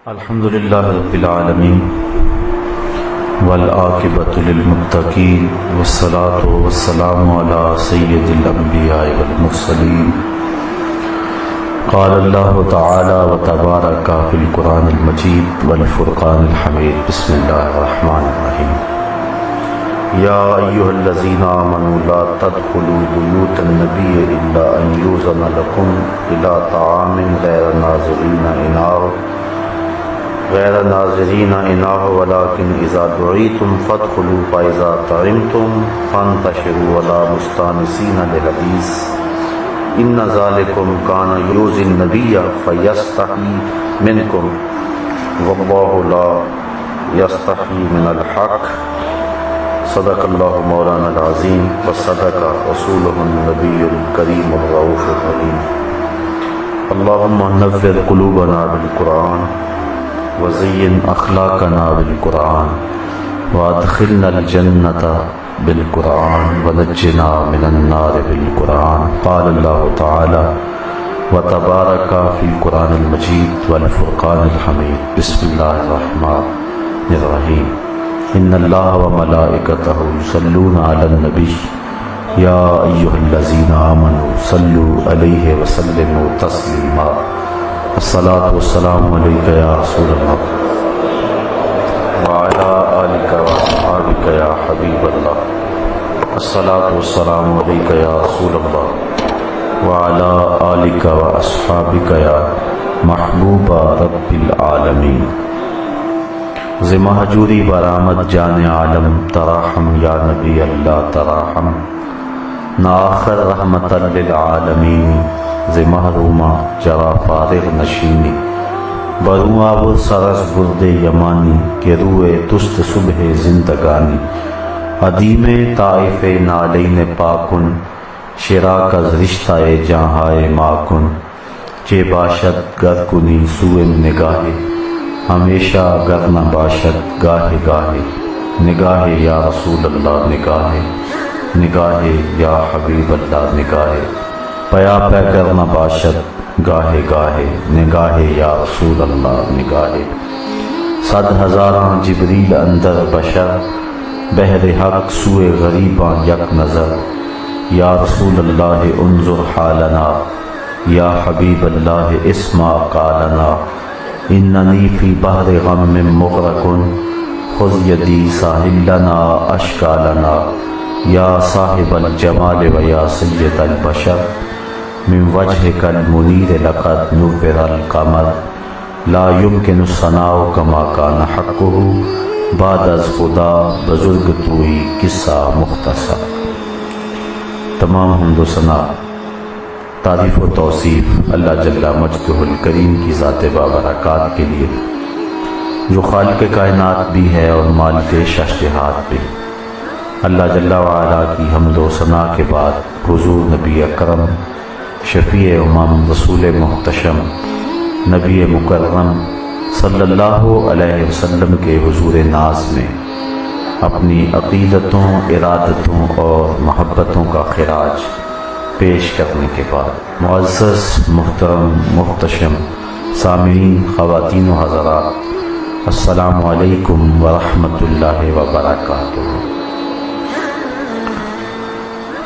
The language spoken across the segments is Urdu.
الحمد للہ رب العالمین والعاقبۃ للمتقین والصلاۃ والسلام علی سید الانبیاء والمرسلین قال اللہ تعالی وتبارک فی القرآن المجید والفرقان الحمید بسم اللہ الرحمن الرحیم یا ایھا الذین آمنوا لا تدخلوا بیوت النبی الا ان یؤذن لکم الی طعام غیر ناظرین اناہ ولکن اذا دعیتم فادخلوا فاذا طعمتم فانتشروا ولا مستانسین للحدیث ان ذلکم کان یؤذی النبی فیستحیی منکم واللہ لا یستحیی من الحق صدق اللہ مولانا العظیم وصدق رسولہ النبی الکریم الرؤوف الرحیم اللہم نور قلوبنا بالقرآن وزین اخلاقنا بالقرآن وادخلنا الجنة بالقرآن ونجنا من النار بالقرآن قال اللہ تعالی وتبارک فی القرآن المجید والفرقان الحمید بسم اللہ الرحمن الرحیم ان اللہ وملائکتہ یصلون علی النبی یا ایھا الذین آمنوا صلوا علیہ وسلموا تسلیما الصلاۃ والسلام علیک یا رسول اللہ وعلی آلک واصحابک یا حبیب اللہ الصلاۃ والسلام علیک یا رسول اللہ وعلی آلک واصحابک یا محبوب رب العالمین ز مہجوری برآمد جان عالم تراحم یا نبی اللہ تراحم ناخر رحمت للعالمین ز محرومہ جرا فارغ نشینی بروں آب سرس برد یمانی کہ روئے تست صبح زندگانی عدیم طائف نالین پاکن شراک از رشتہ جہاں ماکن چے باشد گر کنی سوئے نگاہ ہمیشہ گر نہ باشد گاہ گاہ نگاہ یا رسول اللہ نگاہ یا حبیب اللہ نگاہ پیا پہ گر نہ باشد گاہ گاہ نگاہ یا رسول اللہ نگاہ صد ہزاراں جبریل اندر بشر بہر حق سوئے غریباں یک نظر یا رسول اللہ انظر حالنا یا حبیب اللہ اسمع قالنا اننی فی بحر غم مغرق خذ یدی ساحل لنا اشکالنا یا صاحب الجمال و یا سید البشر من وجهك المنیر لقد نور القمر لا يمكن الثناء كما كان حقه بعد از خدا بزرگ توئی قصہ مختصر تمام حمد و ثنا تعریف و توصیف اللہ جل مجدہ الکریم کی ذات بابرکات کے لیے جو خالق کائنات بھی ہے اور مالک ششہات بھی اللہ جل وعلا کی حمد و ثنا کے بعد حضور نبی اکرم شفیع امم رسول محتشم نبی مکرم صلی اللہ علیہ وسلم کے حضور ناز میں اپنی عقیدتوں ارادتوں اور محبتوں کا خراج پیش کرنے کے بعد معزز محترم محتشم سامعین خواتین و حضرات السلام علیکم ورحمۃ اللہ وبرکاتہ۔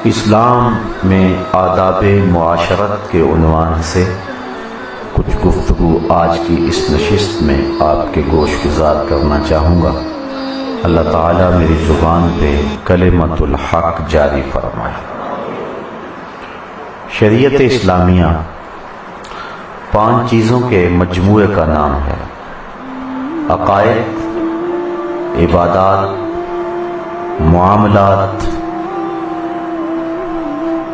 اسلام میں آداب معاشرت کے عنوان سے کچھ گفتگو آج کی اس نشست میں آپ کے گوش گزار کرنا چاہوں گا۔ اللہ تعالیٰ میری زبان پہ کلمۃ الحق جاری فرمائے۔ شریعت اسلامیہ 5 چیزوں کے مجموعے کا نام ہے: عقائد، عبادات، معاملات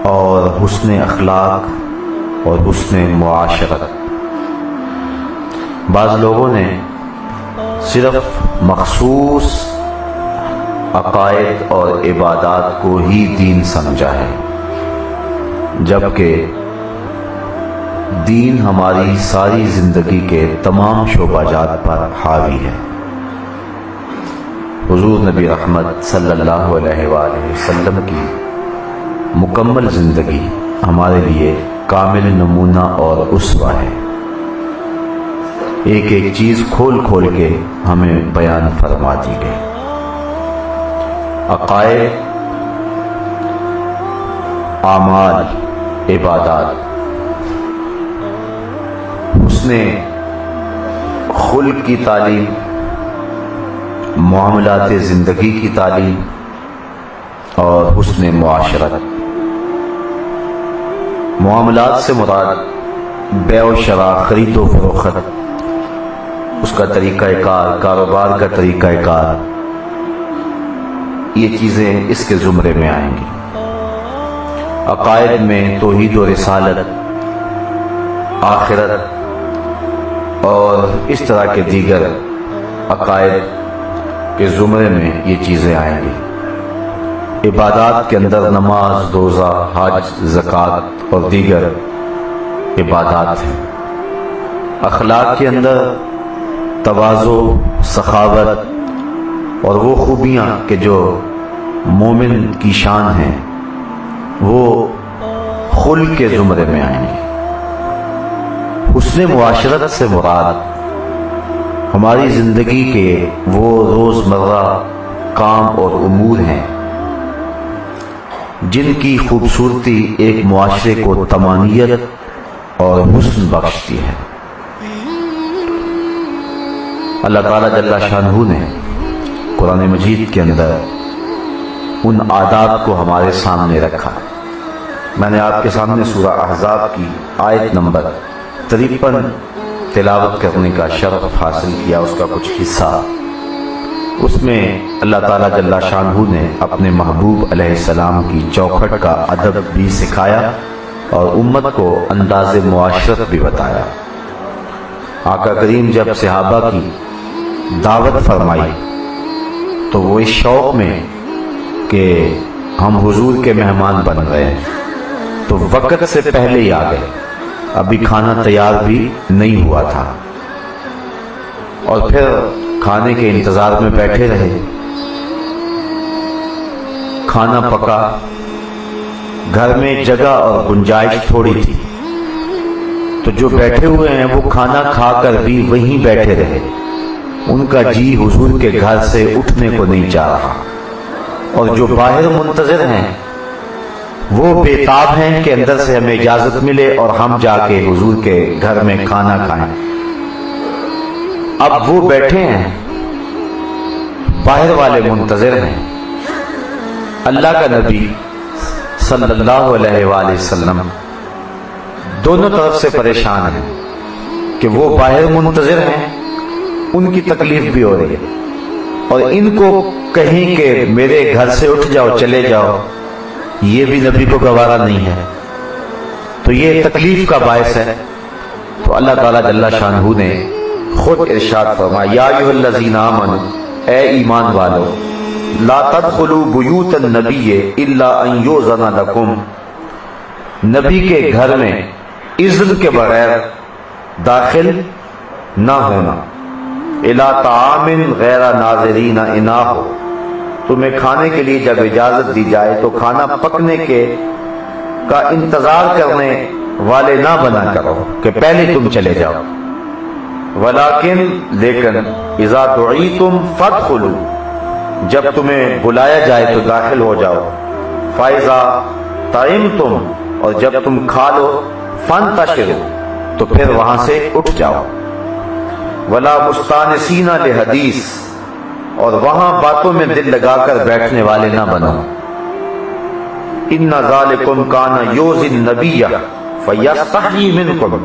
اور حسن اخلاق اور حسن معاشرت۔ بعض لوگوں نے صرف مخصوص عقائد اور عبادات کو ہی دین سمجھا ہے، جبکہ دین ہماری ساری زندگی کے تمام شعبہ جات پر حاوی ہے۔ حضور نبی رحمت صلی اللہ علیہ وآلہ وسلم کی مکمل زندگی ہمارے لیے کامل نمونہ اور اسوہ ہے۔ ایک ایک چیز کھول کھول کے ہمیں بیان فرما دی گئی۔ عقائد، اعمال، عبادات، حسن خلق کی تعلیم، معاملات زندگی کی تعلیم اور حسن معاشرت۔ معاملات سے مراد بیع و شراء، خرید و فروخت، اس کا طریقہ کار، کاروبار کا طریقہ کار، یہ چیزیں اس کے زمرے میں آئیں گی۔ عقائد میں توحید و رسالت، آخرت اور اس طرح کے دیگر عقائد کے زمرے میں یہ چیزیں آئیں گی۔ عبادات کے اندر نماز، روزہ، حج، زکوٰۃ اور دیگر عبادات ہیں۔ اخلاق کے اندر تواضع، سخاوت اور وہ خوبیاں کہ جو مومن کی شان ہیں وہ خلق کے زمرے میں آئیں گے۔ حسن معاشرت سے مراد ہماری زندگی کے وہ روزمرہ کام اور امور ہیں جن کی خوبصورتی ایک معاشرے کو طمانینت اور حسن بخشتی ہے۔ اللہ تعالیٰ جل شانہ نے قرآن مجید کے اندر ان آداب کو ہمارے سامنے رکھا ہے۔ میں نے آپ کے سامنے سورہ احزاب کی آیت نمبر 53 تلاوت کرنے کا شرف حاصل کیا، اس کا کچھ حصہ۔ اس میں اللہ تعالیٰ جل شانہ نے اپنے محبوب علیہ السلام کی چوکھٹ کا ادب بھی سکھایا اور امت کو انداز معاشرت بھی بتایا۔ آقا کریم جب صحابہ کی دعوت فرمائی تو وہ اس شوق میں کہ ہم حضور کے مہمان بن رہے ہیں تو وقت سے پہلے ہی آ گئے، ابھی کھانا تیار بھی نہیں ہوا تھا، اور پھر کھانے کے انتظار میں بیٹھے رہے۔ کھانا پکا، گھر میں جگہ اور گنجائش تھوڑی تھی، تو جو بیٹھے ہوئے ہیں وہ کھانا کھا کر بھی وہیں بیٹھے رہے۔ ان کا جی حضور کے گھر سے اٹھنے کو نہیں چاہ رہا، اور جو باہر منتظر ہیں وہ بےتاب ہیں کہ اندر سے ہمیں اجازت ملے اور ہم جا کے حضور کے گھر میں کھانا کھائیں۔ اب وہ بیٹھے ہیں، باہر والے منتظر ہیں۔ اللہ کا نبی صلی اللہ علیہ وآلہ وسلم دونوں طرف سے پریشان ہیں کہ وہ باہر منتظر ہیں، ان کی تکلیف بھی ہو رہی ہے، اور ان کو کہیں کہ میرے گھر سے اٹھ جاؤ، چلے جاؤ، یہ بھی نبی کو گوارا نہیں ہے، تو یہ تکلیف کا باعث ہے۔ تو اللہ تعالیٰ جل شانہ نے خود ارشاد فرمایا، یا ایھا الذین آمنوا، اے ایمان والو، لا تدخلوا بیوت النبی الا ان یؤذن لکم، نبی کے گھر میں اذن کے بغیر داخل نہ ہونا۔ الا طعام غیر ناظرین اناہ، تمہیں کھانے کے لیے جب اجازت دی جائے تو کھانا پکنے کا انتظار کرنے والے نہ بنا کرو کہ پہلے تم چلے جاؤ۔ ولیکن لیکن اذا دعیتم فادخلوا، جب تمہیں بلایا جائے تو داخل ہو جاؤ۔ فاذا طعمتم، اور جب تم کھا لو، فانتشروا، تو پھر وہاں سے اٹھ جاؤ۔ ولا مستانسین لحدیث، اور وہاں باتوں میں دل لگا کر بیٹھنے والے نہ بنو۔ ان ذالکم کان یؤذی النبی فیستحیی منکم،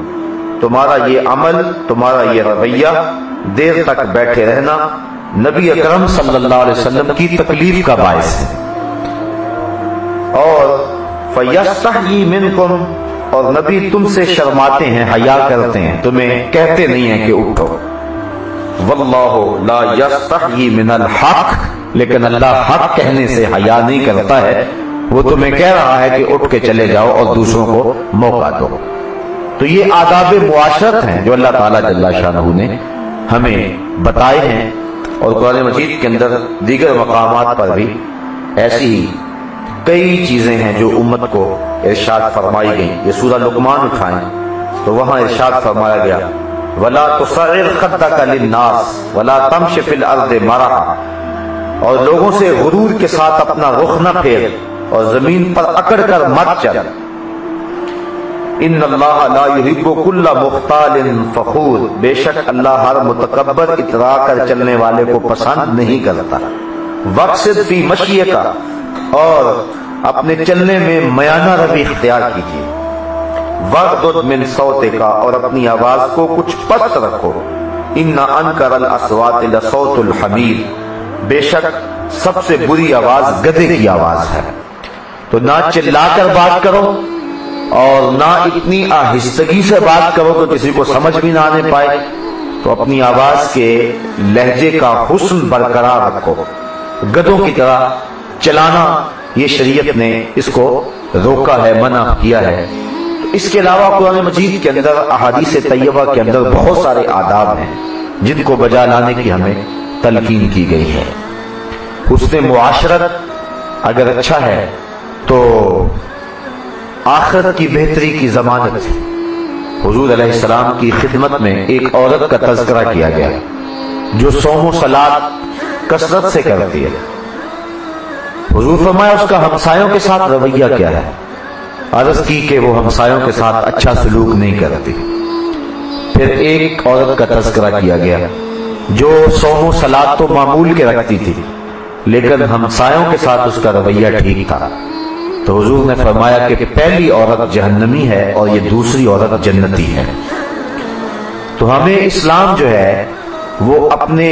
تمہارا یہ عمل، تمہارا یہ رویہ، دیر تک بیٹھے رہنا نبی اکرم صلی اللہ علیہ وسلم کی تکلیف کا باعث ہے۔ اور فیستحیی منکم، اور نبی تم سے شرماتے ہیں، حیا کرتے ہیں، تمہیں کہتے نہیں ہیں کہ اٹھو۔ واللہ لا یستحیی من الحق، لیکن اللہ حق کہنے سے حیا نہیں کرتا ہے، وہ تمہیں کہہ رہا ہے کہ اٹھ کے چلے جاؤ اور دوسروں کو موقع دو۔ تو یہ آداب معاشرت ہیں جو اللہ تعالیٰ جل شانہ نے ہمیں بتائے ہیں، اور قرآن مجید کے اندر دیگر مقامات پر بھی ایسی کئی چیزیں ہیں جو امت کو ارشاد فرمائی گئی۔ یہ سورہ لقمان اٹھائیں تو وہاں ارشاد فرمایا گیا، ولا تصعر خدك للناس ولا تمشي في الارض مرحا، اور لوگوں سے غرور کے ساتھ اپنا رخ نہ پھیر اور زمین پر اکڑ کر مت چل۔ ان اللہ لا يحب كل مختال فخور، بے شک اللہ ہر متکبر اترا کر چلنے والے کو پسند نہیں کرتا۔ وقصد فی مشیک، اور اپنے چلنے میں میانہ روی اختیار کیجیے۔ وغضض من صوتک، اور اپنی آواز کو کچھ پست رکھو۔ ان انکر الاصوات لصوت الحمیر، بے شک سب سے بری آواز گدھے کی آواز ہے۔ تو نہ چلا کر بات کرو اور نہ اتنی آہستگی سے بات کرو کہ کسی کو سمجھ بھی نہ آنے پائے، تو اپنی آواز کے لہجے کا حسن برقرار رکھو۔ گدھوں کی طرح چلانا یہ شریعت نے اس کو روکا ہے، منع کیا ہے۔ اس کے علاوہ قرآن مجید کے اندر احادیث طیبہ کے اندر بہت سارے آداب ہیں جن کو بجا لانے کی ہمیں تلقین کی گئی ہے۔ حسن معاشرت اگر اچھا ہے تو آخرت کی بہتری کی ضمانت ہے۔ حضور علیہ السلام کی خدمت میں ایک عورت کا تذکرہ کیا گیا جو صوم و صلات کثرت سے کرتی ہے۔ حضور فرمایا اس کا ہمسایوں کے ساتھ رویہ کیا ہے؟ عرض کی کہ وہ ہمسایوں کے ساتھ اچھا سلوک نہیں کرتی۔ پھر ایک عورت کا تذکرہ کیا گیا جو صوم و صلات تو معمول کے رکھتی تھی لیکن ہمسایوں کے ساتھ اس کا رویہ ٹھیک تھا۔ تو حضور نے فرمایا کہ پہلی عورت جہنمی ہے اور یہ دوسری عورت جنتی ہے۔ تو ہمیں اسلام جو ہے وہ اپنے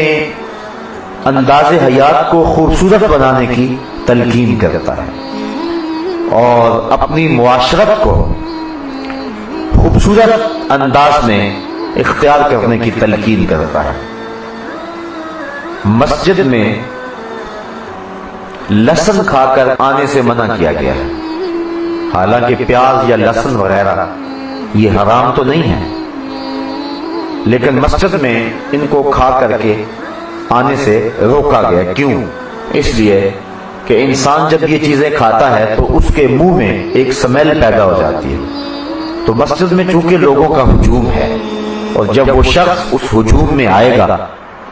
انداز حیات کو خوبصورت بنانے کی تلقین کرتا ہے اور اپنی معاشرت کو خوبصورت انداز میں اختیار کرنے کی تلقین کرتا ہے۔ مسجد میں لہسن کھا کر آنے سے منع کیا گیا ہے، حالانکہ پیاز یا لہسن وغیرہ یہ حرام تو نہیں ہے، لیکن مسجد میں ان کو کھا کر کے آنے سے روکا گیا۔ کیوں؟ اس لیے کہ انسان جب یہ چیزیں کھاتا ہے تو اس کے منہ میں ایک سمیل پیدا ہو جاتی ہے۔ تو مسجد میں چونکہ لوگوں کا ہجوم ہے اور جب وہ شخص اس ہجوم میں آئے گا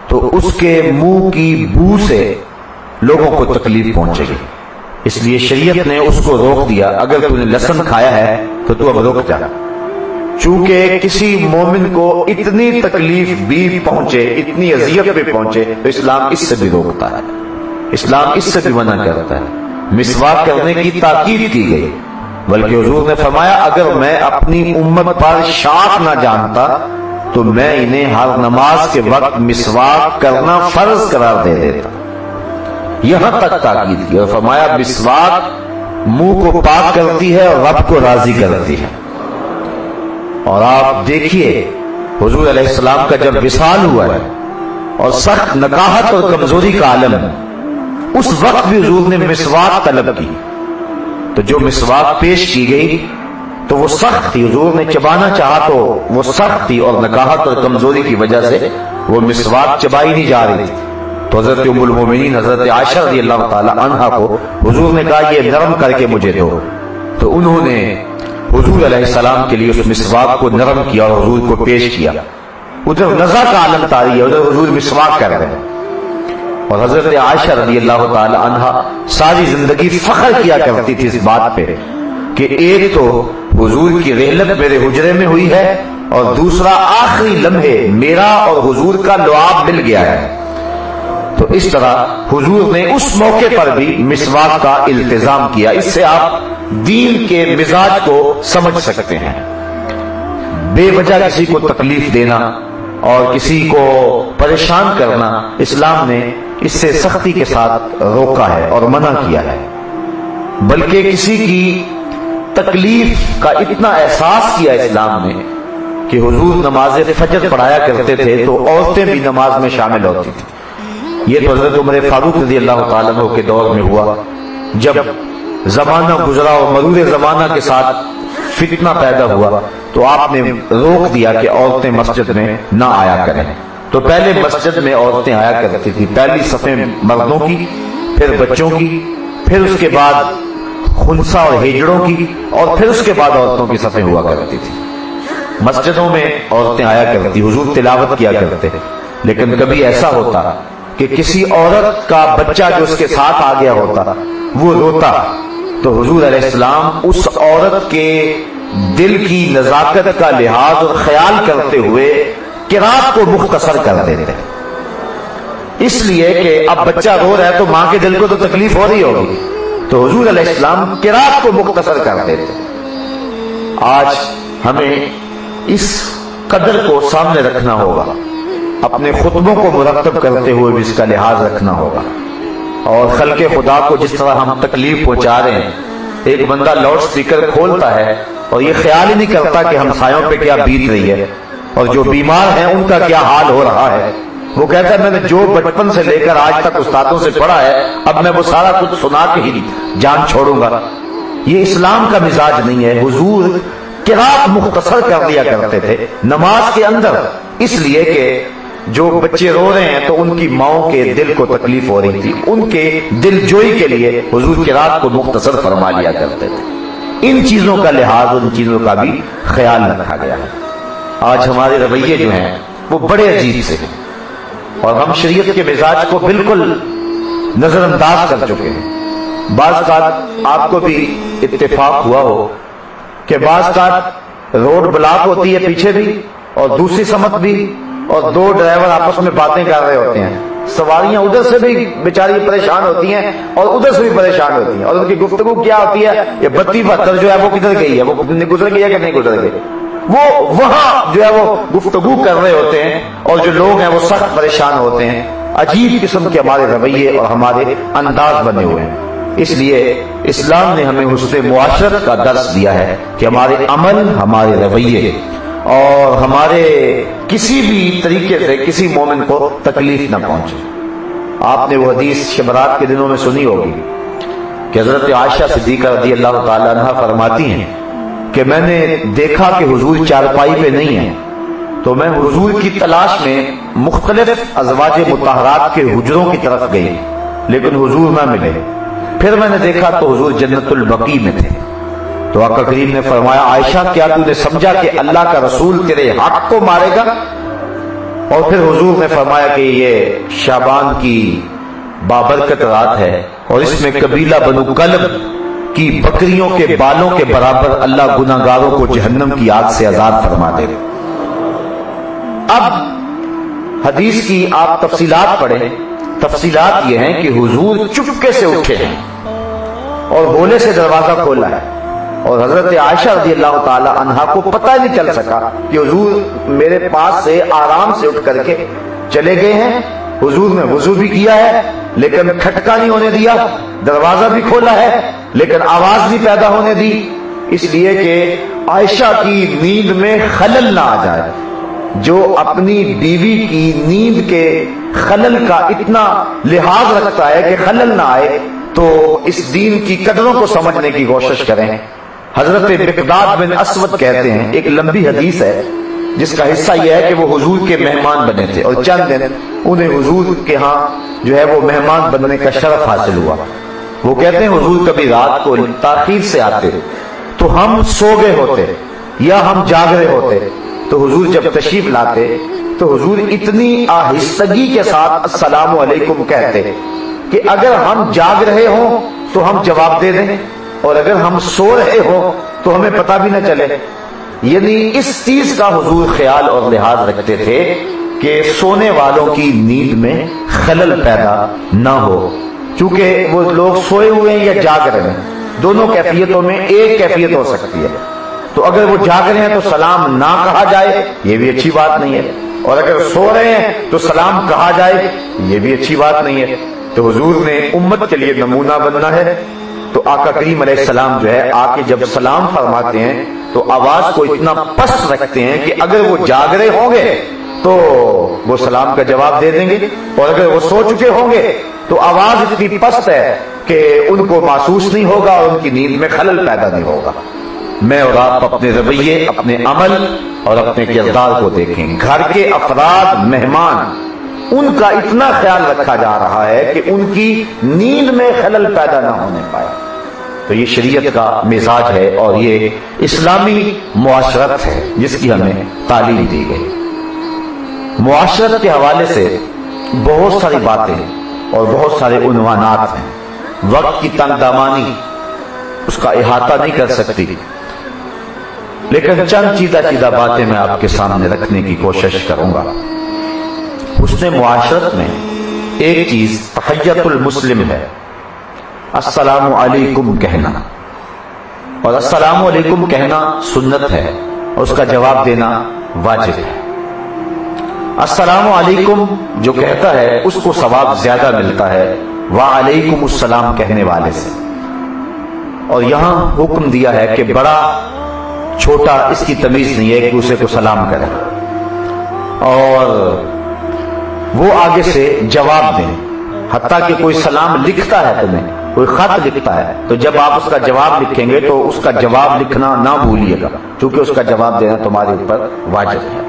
تو اس کے منہ کی بو سے لوگوں کو تکلیف پہنچے گی، اس لیے شریعت نے اس کو روک دیا۔ اگر تو نے لہسن کھایا ہے تو تو اب رک جا۔ چونکہ کسی مومن کو اتنی تکلیف بھی پہنچے، اتنی اذیت بھی پہنچے تو اسلام اس سے بھی روکتا ہے، اسلام اس سے بھی منع کرتا ہے۔ مسواک کرنے کی تاکید کی گئی، بلکہ حضور نے فرمایا اگر میں اپنی امت پر شاخ نہ جانتا تو میں انہیں ہر نماز کے وقت مسواک کرنا فرض قرار دے دیتا۔ یہاں تک تاکید کی اور فرمایا مسواک منہ کو پاک کرتی ہے اور رب کو راضی کرتی ہے۔ اور آپ دیکھیے حضور علیہ السلام کا جب وصال ہوا ہے اور سخت نکاہت اور کمزوری کا عالم ہے، اس وقت بھی حضور نے مسواک طلب کی، تو جو مسواک پیش کی گئی تو وہ سخت تھی، حضور نے چبانا چاہا تو وہ سخت تھی اور نکاہت اور کمزوری کی وجہ سے وہ مسواک چبائی نہیں جا رہی تھی۔ تو حضرت ام المومنین حضرت عائشہ رضی اللہ تعالی عنہا کو حضور نے کہا یہ نرم کر کے مجھے دو، تو انہوں نے حضور علیہ السلام کے لیے اس مسواک کو نرم کیا اور حضور کو پیش کیا۔ ادھر نزا کا عالم طاری ہے، ادھر حضور مسواک کر رہے ہیں۔ اور حضرت عائشہ رضی اللہ تعالی عنہا ساری زندگی فخر کیا کرتی تھی اس بات پہ کہ ایک تو حضور کی رحلت میرے حجرے میں ہوئی ہے اور دوسرا آخری لمحے میرا اور حضور کا لعاب مل گیا ہے۔ تو اس طرح حضور نے اس موقع پر بھی مسواک کا التزام کیا۔ اس سے آپ دین کے مزاج کو سمجھ سکتے ہیں۔ بے وجہ کسی کو تکلیف دینا اور کسی کو پریشان کرنا اسلام نے اس سے سختی کے ساتھ روکا ہے اور منع کیا ہے، بلکہ کسی کی تکلیف کا اتنا احساس کیا اسلام نے کہ حضور نماز فجر پڑھایا کرتے تھے تو عورتیں بھی نماز میں شامل ہوتی تھیں۔ یہ تو حضرت عمر فاروق رضی اللہ تعالیٰ عنہ کے دور میں ہوا جب زمانہ گزرا اور مرور زمانہ کے ساتھ فتنہ پیدا ہوا تو آپ نے روک دیا کہ عورتیں مسجد میں نہ آیا کریں۔ تو پہلے مسجد میں عورتیں آیا کرتی تھی، پہلی صفیں مردوں کی، پھر بچوں کی، پھر اس کے بعد خنسا اور ہیجڑوں کی، اور پھر اس کے بعد عورتوں کی صفیں ہوا کرتی تھی۔ مسجدوں میں عورتیں آیا کرتی، حضور تلاوت کیا کرتے، لیکن کبھی ایسا ہوتا کہ کسی عورت کا بچہ جو اس کے ساتھ آ گیا ہوتا وہ روتا، تو حضور علیہ السلام اس عورت کے دل کی نزاکت کا لحاظ اور خیال کرتے ہوئے قرات کو مختصر کر دیتے، اس لیے کہ اب بچہ رو رہا ہے تو ماں کے دل کو تو تکلیف ہو رہی ہوگی، تو حضور علیہ السلام قرات کو مختصر کر دیتے۔ آج ہمیں اس قدر کو سامنے رکھنا ہوگا، اپنے خطبوں کو مرتب کرتے ہوئے بھی اس کا لحاظ رکھنا ہوگا، اور خلق خدا کو جس طرح ہم تکلیف پہنچا رہے ہیں، ایک بندہ لاؤڈ سپیکر کھولتا ہے اور یہ خیال ہی نہیں کرتا کہ ہمسایوں پہ کیا بیت رہی ہے اور جو بیمار ہیں ان کا کیا حال ہو رہا ہے، وہ کہتا ہے میں نے جو بچپن سے لے کر آج تک استادوں سے پڑھا ہے اب میں وہ سارا کچھ سنا کے ہی جان چھوڑوں گا۔ یہ اسلام کا مزاج نہیں ہے۔ حضور قرات مختصر کر دیا کرتے تھے نماز کے اندر، اس لیے کہ جو بچے رو رہے ہیں تو ان کی ماؤں کے دل کو تکلیف ہو رہی تھی، ان کے دل جوئی کے لیے حضور قرات کو مختصر فرما لیا کرتے تھے۔ ان چیزوں کا لحاظ، ان چیزوں کا بھی خیال رکھا گیا ہے۔ آج ہمارے رویے جو ہیں وہ بڑے عجیب سے ہیں، اور ہم شریعت کے مزاج کو بالکل نظر انداز کر چکے ہیں۔ بعض اوقات آپ کو بھی اتفاق ہوا ہو کہ بعض اوقات روڈ بلاک ہوتی ہے پیچھے بھی اور دوسری سمت بھی، اور دو ڈرائیور آپس میں باتیں کر رہے ہوتے ہیں، سواریاں ادھر سے بھی بیچاری پریشان ہوتی ہیں اور ادھر سے بھی پریشان ہوتی ہیں، اور ان کی گفتگو کیا ہوتی ہے، یہ بتی بہتر جو ہے وہ کدھر گئی ہے، وہ گزر گئی ہے کہ نہیں گزر گئی، وہ وہاں جو ہے وہ گفتگو کر رہے ہوتے ہیں، اور جو لوگ ہیں وہ سخت پریشان ہوتے ہیں۔ عجیب قسم کے ہمارے رویے اور ہمارے انداز بنے ہوئے ہیں۔ اس لیے اسلام نے ہمیں حسن معاشرت کا درس دیا ہے کہ ہمارے عمل، ہمارے رویے اور ہمارے کسی بھی طریقے سے کسی مومن کو تکلیف نہ پہنچے۔ آپ نے وہ حدیث شبرات کے دنوں میں سنی ہوگی کہ حضرت عائشہ صدیقہ رضی اللہ تعالی عنہا فرماتی ہیں کہ میں نے دیکھا کہ حضور چارپائی پہ نہیں ہیں، تو میں حضور کی تلاش میں مختلف ازواج مطہرات کے حجروں کی طرف گئی، لیکن حضور نہ ملے۔ پھر میں نے دیکھا تو حضور جنت البقیع میں تھے، تو آقا کریم نے فرمایا عائشہ کیا تو نے سمجھا کہ اللہ کا رسول تیرے حق کو مارے گا؟ اور پھر حضور نے فرمایا کہ یہ شعبان کی بابرکت رات ہے اور اس میں قبیلہ بنو کلب کی بکریوں کے بالوں کے برابر اللہ گناہگاروں کو جہنم کی آگ سے آزاد فرما دے۔ اب حدیث کی آپ تفصیلات پڑھیں، تفصیلات یہ ہیں کہ حضور چپکے سے اٹھے ہیں اور بولے سے دروازہ کھولا ہے، اور حضرت عائشہ رضی اللہ تعالی عنہا کو پتہ نہیں چل سکا کہ حضور میرے پاس سے آرام سے اٹھ کر کے چلے گئے ہیں۔ حضور نے وضو بھی کیا ہے لیکن کھٹکا نہیں ہونے دیا، دروازہ بھی کھولا ہے لیکن آواز نہیں پیدا ہونے دی، اس لیے کہ عائشہ کی نیند میں خلل نہ آ جائے۔ جو اپنی بیوی کی نیند کے خلل کا اتنا لحاظ رکھتا ہے کہ خلل نہ آئے، تو اس دین کی قدروں کو سمجھنے کی کوشش کریں۔ حضرت مقداد بن اسود کہتے ہیں، ایک لمبی حدیث ہے جس کا حصہ یہ ہے کہ وہ حضور کے مہمان بنے تھے اور چند دن انہیں حضور کے ہاں جو ہے وہ مہمان بننے کا شرف حاصل ہوا۔ وہ کہتے ہیں حضور کبھی رات کو تاخیر سے آتے تو ہم سو گئے ہوتے یا ہم جاگ رہے ہوتے، تو حضور جب تشریف لاتے تو حضور اتنی آہستگی کے ساتھ السلام علیکم کہتے کہ اگر ہم جاگ رہے ہوں تو ہم جواب دے دیں، اور اگر ہم سو رہے ہوں تو ہمیں پتہ بھی نہ چلے۔ یعنی اس چیز کا حضور خیال اور لحاظ رکھتے تھے کہ سونے والوں کی نیند میں خلل پیدا نہ ہو، چونکہ وہ لوگ سوئے ہوئے ہیں یا جاگ رہے ہیں، دونوں کیفیتوں میں ایک کیفیت ہو سکتی ہے۔ تو اگر وہ جاگ رہے ہیں تو سلام نہ کہا جائے، یہ بھی اچھی بات نہیں ہے، اور اگر سو رہے ہیں تو سلام کہا جائے، یہ بھی اچھی بات نہیں ہے۔ تو حضور نے امت کے لیے نمونہ بننا ہے، تو آقا کریم علیہ السلام جو ہے آ کے جب سلام فرماتے ہیں تو آواز کو اتنا پست رکھتے ہیں کہ اگر وہ جاگ رہے ہوں گے تو وہ سلام کا جواب دے دیں گے، اور اگر وہ سو چکے ہوں گے تو آواز اتنی پست ہے کہ ان کو محسوس نہیں ہوگا اور ان کی نیند میں خلل پیدا نہیں ہوگا۔ میں اور آپ اپنے رویے، اپنے عمل اور اپنے کردار کو دیکھیں۔ گھر کے افراد، مہمان، ان کا اتنا خیال رکھا جا رہا ہے کہ ان کی نیند میں خلل پیدا نہ ہونے پائے۔ تو یہ شریعت کا مزاج ہے اور یہ اسلامی معاشرت ہے جس کی ہمیں تعلیم دی گئی۔ معاشرت کے حوالے سے بہت ساری باتیں اور بہت سارے عنوانات ہیں، وقت کی تنگ دامانی اس کا احاطہ نہیں کر سکتی، لیکن چند چیدہ باتیں میں آپ کے سامنے رکھنے کی کوشش کروں گا۔ حسن معاشرت میں ایک چیز تحیت المسلم ہے، السلام علیکم کہنا، اور السلام علیکم کہنا سنت ہے اور اس کا جواب دینا واجب ہے۔ السلام علیکم جو کہتا ہے اس کو ثواب زیادہ ملتا ہے وعلیکم السلام کہنے والے سے، اور یہاں حکم دیا ہے کہ بڑا چھوٹا اس کی تمیز نہیں ہے ایک دوسرے کو سلام کرے، اور وہ آگے سے جواب دیں، حتیٰ کہ کوئی سلام لکھتا ہے تمہیں، کوئی خط لکھتا ہے تو جب آپ اس کا جواب لکھیں گے تو اس کا جواب لکھنا نہ بھولیے گا، کیونکہ اس کا جواب دینا تمہارے اوپر واجب ہے۔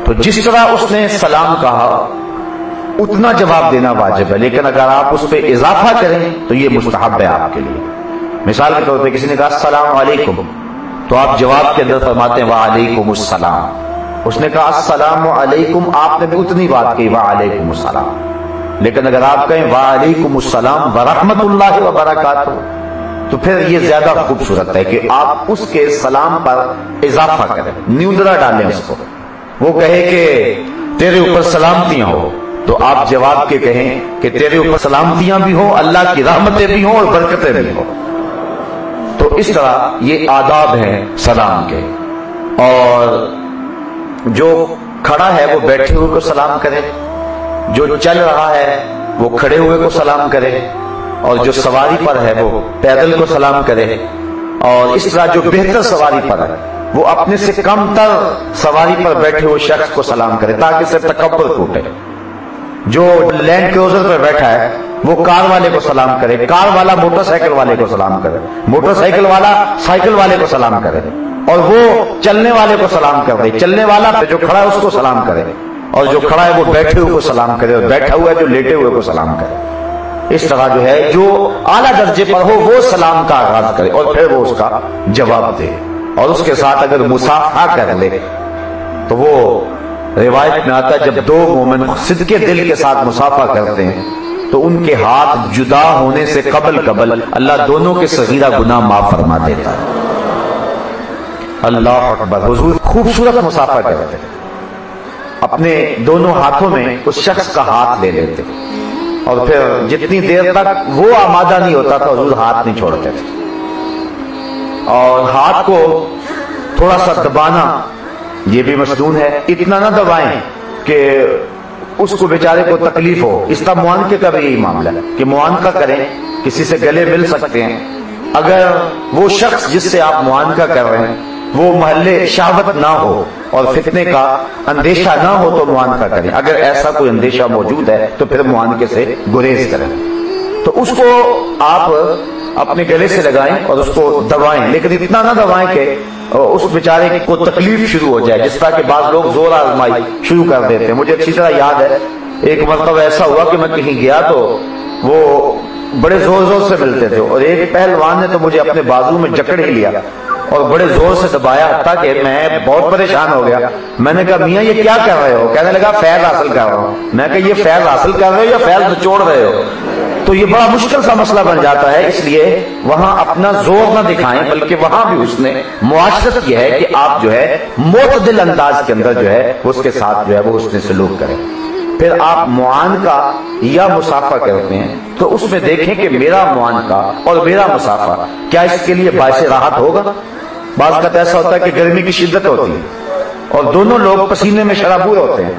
تو جس طرح اس نے سلام کہا اتنا جواب دینا واجب ہے، لیکن اگر آپ اس پہ اضافہ کریں تو یہ مستحب ہے آپ کے لیے۔ مثال کے طور پہ کسی نے کہا السلام علیکم تو آپ جواب کے اندر فرماتے ہیں وعلیکم السلام۔ اس نے کہا السلام علیکم، آپ نے بھی اتنی بات کہی وعلیکم السلام، لیکن اگر آپ کہیں وعلیکم السلام ورحمۃ اللہ وبرکاتہ تو پھر یہ زیادہ خوبصورت ہے کہ آپ اس کے سلام پر اضافہ کریں، نیوندرا ڈالیں اس کو۔ وہ کہے کہ تیرے اوپر سلامتیاں ہو تو آپ جواب کے کہیں کہ تیرے اوپر سلامتیاں بھی ہوں، اللہ کی رحمتیں بھی ہوں اور برکتیں بھی ہوں۔ تو اس طرح یہ آداب ہیں سلام کے، اور جو کھڑا ہے وہ بیٹھے ہوئے کو سلام کرے، جو چل رہا ہے وہ کھڑے ہوئے کو سلام کرے، اور جو سواری پر ہے وہ پیدل کو سلام کرے، اور اس طرح جو بہتر سواری پر ہے وہ اپنے سے کم تر سواری پر بیٹھے ہوئے شخص کو سلام کرے تاکہ صرف تکبر ٹوٹے۔ جو لینڈ کروزر پر بیٹھا ہے وہ کار والے کو سلام کرے، کار والا موٹر سائیکل والے کو سلام کرے، موٹر سائیکل والا سائیکل والے کو سلام کرے، اور وہ چلنے والے کو سلام کرے، چلنے والا جو کھڑا ہے اس کو سلام کرے، اور جو کھڑا ہے وہ بیٹھے ہوئے کو سلام کرے، اور بیٹھا ہوا ہے جو لیٹے ہوئے کو سلام کرے۔ اس طرح جو ہے جو اعلیٰ درجے پر ہو وہ سلام کا آغاز کرے اور پھر وہ اس کا جواب دے، اور اس کے ساتھ اگر مصافحہ کر لے تو وہ روایت میں آتا ہے جب دو مومن صدقے دل کے ساتھ مصافحہ کرتے ہیں تو ان کے ہاتھ جدا ہونے سے قبل اللہ دونوں کے صغیرہ گناہ معاف فرما دیتا ہے۔ اللہ اکبر، حضور خوبصورت مصافحہ کرتے ہیں، اپنے دونوں ہاتھوں میں اس شخص کا ہاتھ لے لیتے اور پھر جتنی دیر تک وہ آمادہ نہیں ہوتا تھا حضور ہاتھ نہیں چھوڑتے تھے، اور ہاتھ کو تھوڑا سا دبانا یہ بھی مسنون ہے، اتنا نہ دبائیں کہ اس کو بیچارے کو تکلیف ہو۔ اس کا معانقے کا بھی یہی معاملہ ہے کہ معانقہ کریں، کسی سے گلے مل سکتے ہیں، اگر وہ شخص جس سے آپ معانقہ کر رہے ہیں وہ محلے شہوت نہ ہو اور فتنے کا اندیشہ نہ ہو تو معانقہ کریں، اگر ایسا کوئی اندیشہ موجود ہے تو پھر معانقے سے گریز کریں۔ تو اس کو آپ اپنے گلے سے لگائیں اور اس کو دبائیں، لیکن اتنا نہ دبائیں کہ اس بیچارے کو تکلیف شروع ہو جائے، جس طرح کہ بعض لوگ زور آزمائی شروع کر دیتے ہیں۔ مجھے اچھی طرح یاد ہے ایک مرتبہ ایسا ہوا کہ میں کہیں گیا تو وہ بڑے زور سے ملتے تھے، اور ایک پہلوان نے تو مجھے اپنے بازو میں جکڑ ہی لیا اور بڑے زور سے دبایا، حتیٰ کہ میں بہت پریشان ہو گیا۔ میں نے کہا میاں یہ کیا کر رہے ہو؟ کہنے لگا فیض حاصل کر رہا ہوں۔ میں کہا یہ فیض حاصل کر رہے ہو یا فیض نچوڑ رہے ہو؟ تو یہ بڑا مشکل سا مسئلہ بن جاتا ہے، اس لیے وہاں اپنا زور نہ دکھائیں، بلکہ وہاں بھی اس نے معاشرت یہ ہے کہ آپ جو ہے معتدل انداز کے اندر جو ہے اس کے ساتھ جو ہے وہ اس نے سلوک کریں۔ پھر آپ معانقہ یا مصافحہ کرتے ہیں تو اس میں دیکھیں کہ میرا معانقہ اور میرا مصافحہ کیا اس کے لیے باعث راحت ہوگا۔ بعض کا ایسا ہوتا ہے کہ گرمی کی شدت ہوتی ہے اور دونوں لوگ پسینے میں شرابور ہوتے ہیں،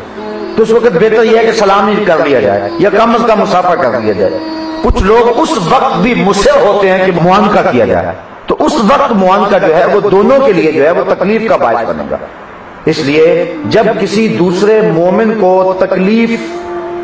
تو اس وقت بہتر یہ ہے کہ سلام ہی کر لیا جائے یا کم از کم مصافحہ کر لیا جائے۔ کچھ لوگ اس وقت بھی مصر ہوتے ہیں کہ معانقہ کیا جائے، تو اس وقت معانقہ جو ہے وہ دونوں کے لیے جو ہے وہ تکلیف کا باعث بنے گا۔ اس لیے جب کسی دوسرے مومن کو تکلیف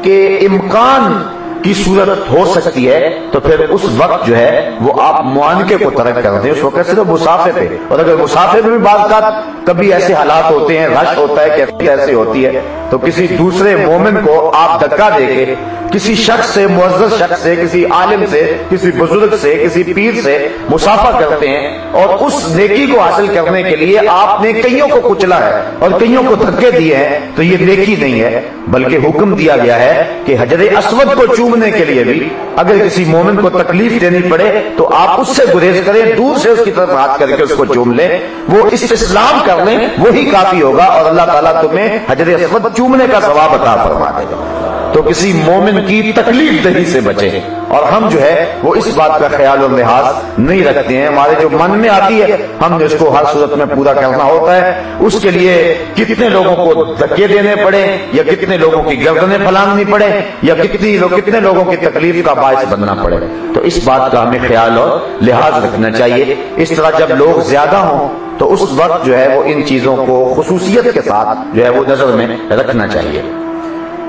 کے امکان کی صورت ہو سکتی ہے تو پھر اس وقت جو ہے وہ آپ معانقے کو ترک کر دیں، اس وقت صرف مسافر پہ۔ اور اگر مسافر میں بھی بعض کا کبھی ایسے حالات ہوتے ہیں، رش ہوتا ہے، کیفیت ایسی ہوتی ہے، تو کسی دوسرے مومن کو آپ دھکا دے کے کسی شخص سے، معزز شخص سے، کسی عالم سے، کسی بزرگ سے، کسی پیر سے مصافحہ کرتے ہیں اور اس نیکی کو حاصل کرنے کے لیے آپ نے کئیوں کو کچلا ہے اور کئیوں کو دھکے دیے ہیں، تو یہ نیکی نہیں ہے، بلکہ حکم دیا گیا ہے کہ حجر اسود کو چومنے کے لیے بھی اگر کسی مومن کو تکلیف دینی پڑے تو آپ اس سے گریز کریں، دور سے اس کی طرف ہاتھ کر کے اس کو چوم لیں، وہ استسلام کر لیں، وہی کافی ہوگا اور اللہ تعالیٰ تمہیں حجر اسود چومنے کا ثواب عطا فرما دے گا۔ تو کسی مومن کی تکلیف دہی سے بچیں، اور ہم جو ہے وہ اس بات کا خیال اور لحاظ نہیں رکھتے ہیں، ہمارے جو من میں آتی ہے ہم نے اس کو ہر صورت میں پورا کرنا ہوتا ہے، اس کے لیے کتنے لوگوں کو دھکے دینے پڑے یا کتنے لوگوں کی گردنیں پھلانگنی پڑے یا کتنے لوگوں کی تکلیف کا باعث بننا پڑے، تو اس بات کا ہمیں خیال اور لحاظ رکھنا چاہیے۔ اس طرح جب لوگ زیادہ ہوں تو اس وقت جو ہے وہ ان چیزوں کو خصوصیت کے ساتھ جو ہے وہ نظر میں رکھنا چاہیے۔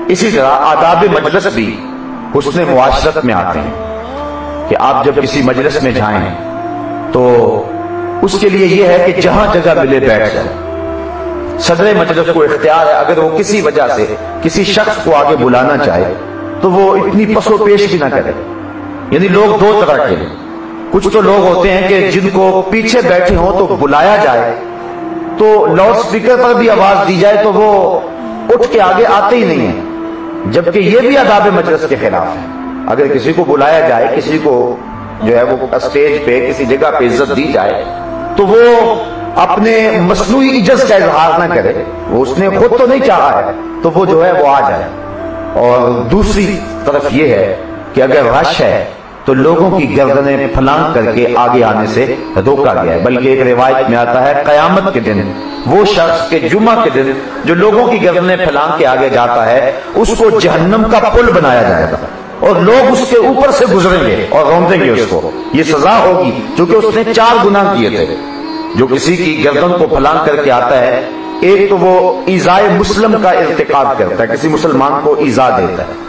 اسی طرح آداب مجلس بھی حسن معاشرت میں آتے ہیں کہ آپ جب کسی مجلس میں جائیں تو اس کے لیے یہ ہے کہ جہاں جگہ ملے بیٹھ جائیں۔ صدر مجلس کو اختیار ہے، اگر وہ کسی وجہ سے کسی شخص کو آگے بلانا چاہے تو وہ اتنی پس و پیش بھی نہ کرے۔ یعنی لوگ دو طرح کے ہیں، کچھ تو لوگ ہوتے ہیں کہ جن کو پیچھے بیٹھے ہوں تو بلایا جائے تو لاؤڈ سپیکر پر بھی آواز دی جائے تو وہ اٹھ کے آگے آتے ہی نہیں ہیں، جبکہ یہ بھی آداب مجلس کے خلاف ہے۔ اگر کسی کو بلایا جائے، کسی کو جو ہے وہ اسٹیج پہ کسی جگہ پہ عزت دی جائے تو وہ اپنے مصنوعی عجز کا اظہار نہ کرے، وہ اس نے خود تو نہیں چاہا ہے تو وہ جو ہے وہ آ جائے۔ اور دوسری طرف یہ ہے کہ اگر رش ہے تو لوگوں کی گردنیں پھلانگ کر کے آگے آنے سے روکا گیا ہے، بلکہ ایک روایت میں آتا ہے قیامت کے دن وہ شخص کے جمعہ کے دن جو لوگوں کی گردنیں پھلانگ کے آگے جاتا ہے اس کو جہنم کا پل بنایا جائے گا اور لوگ اس کے اوپر سے گزریں گے اور روندیں گے اس کو، یہ سزا ہوگی کیونکہ اس نے 4 گناہ کیے تھے۔ جو کسی کی گردن کو پھلانگ کر کے آتا ہے، ایک تو وہ ایذائے مسلم کا ارتکاب کرتا ہے، کسی مسلمان کو ایذا دیتا ہے،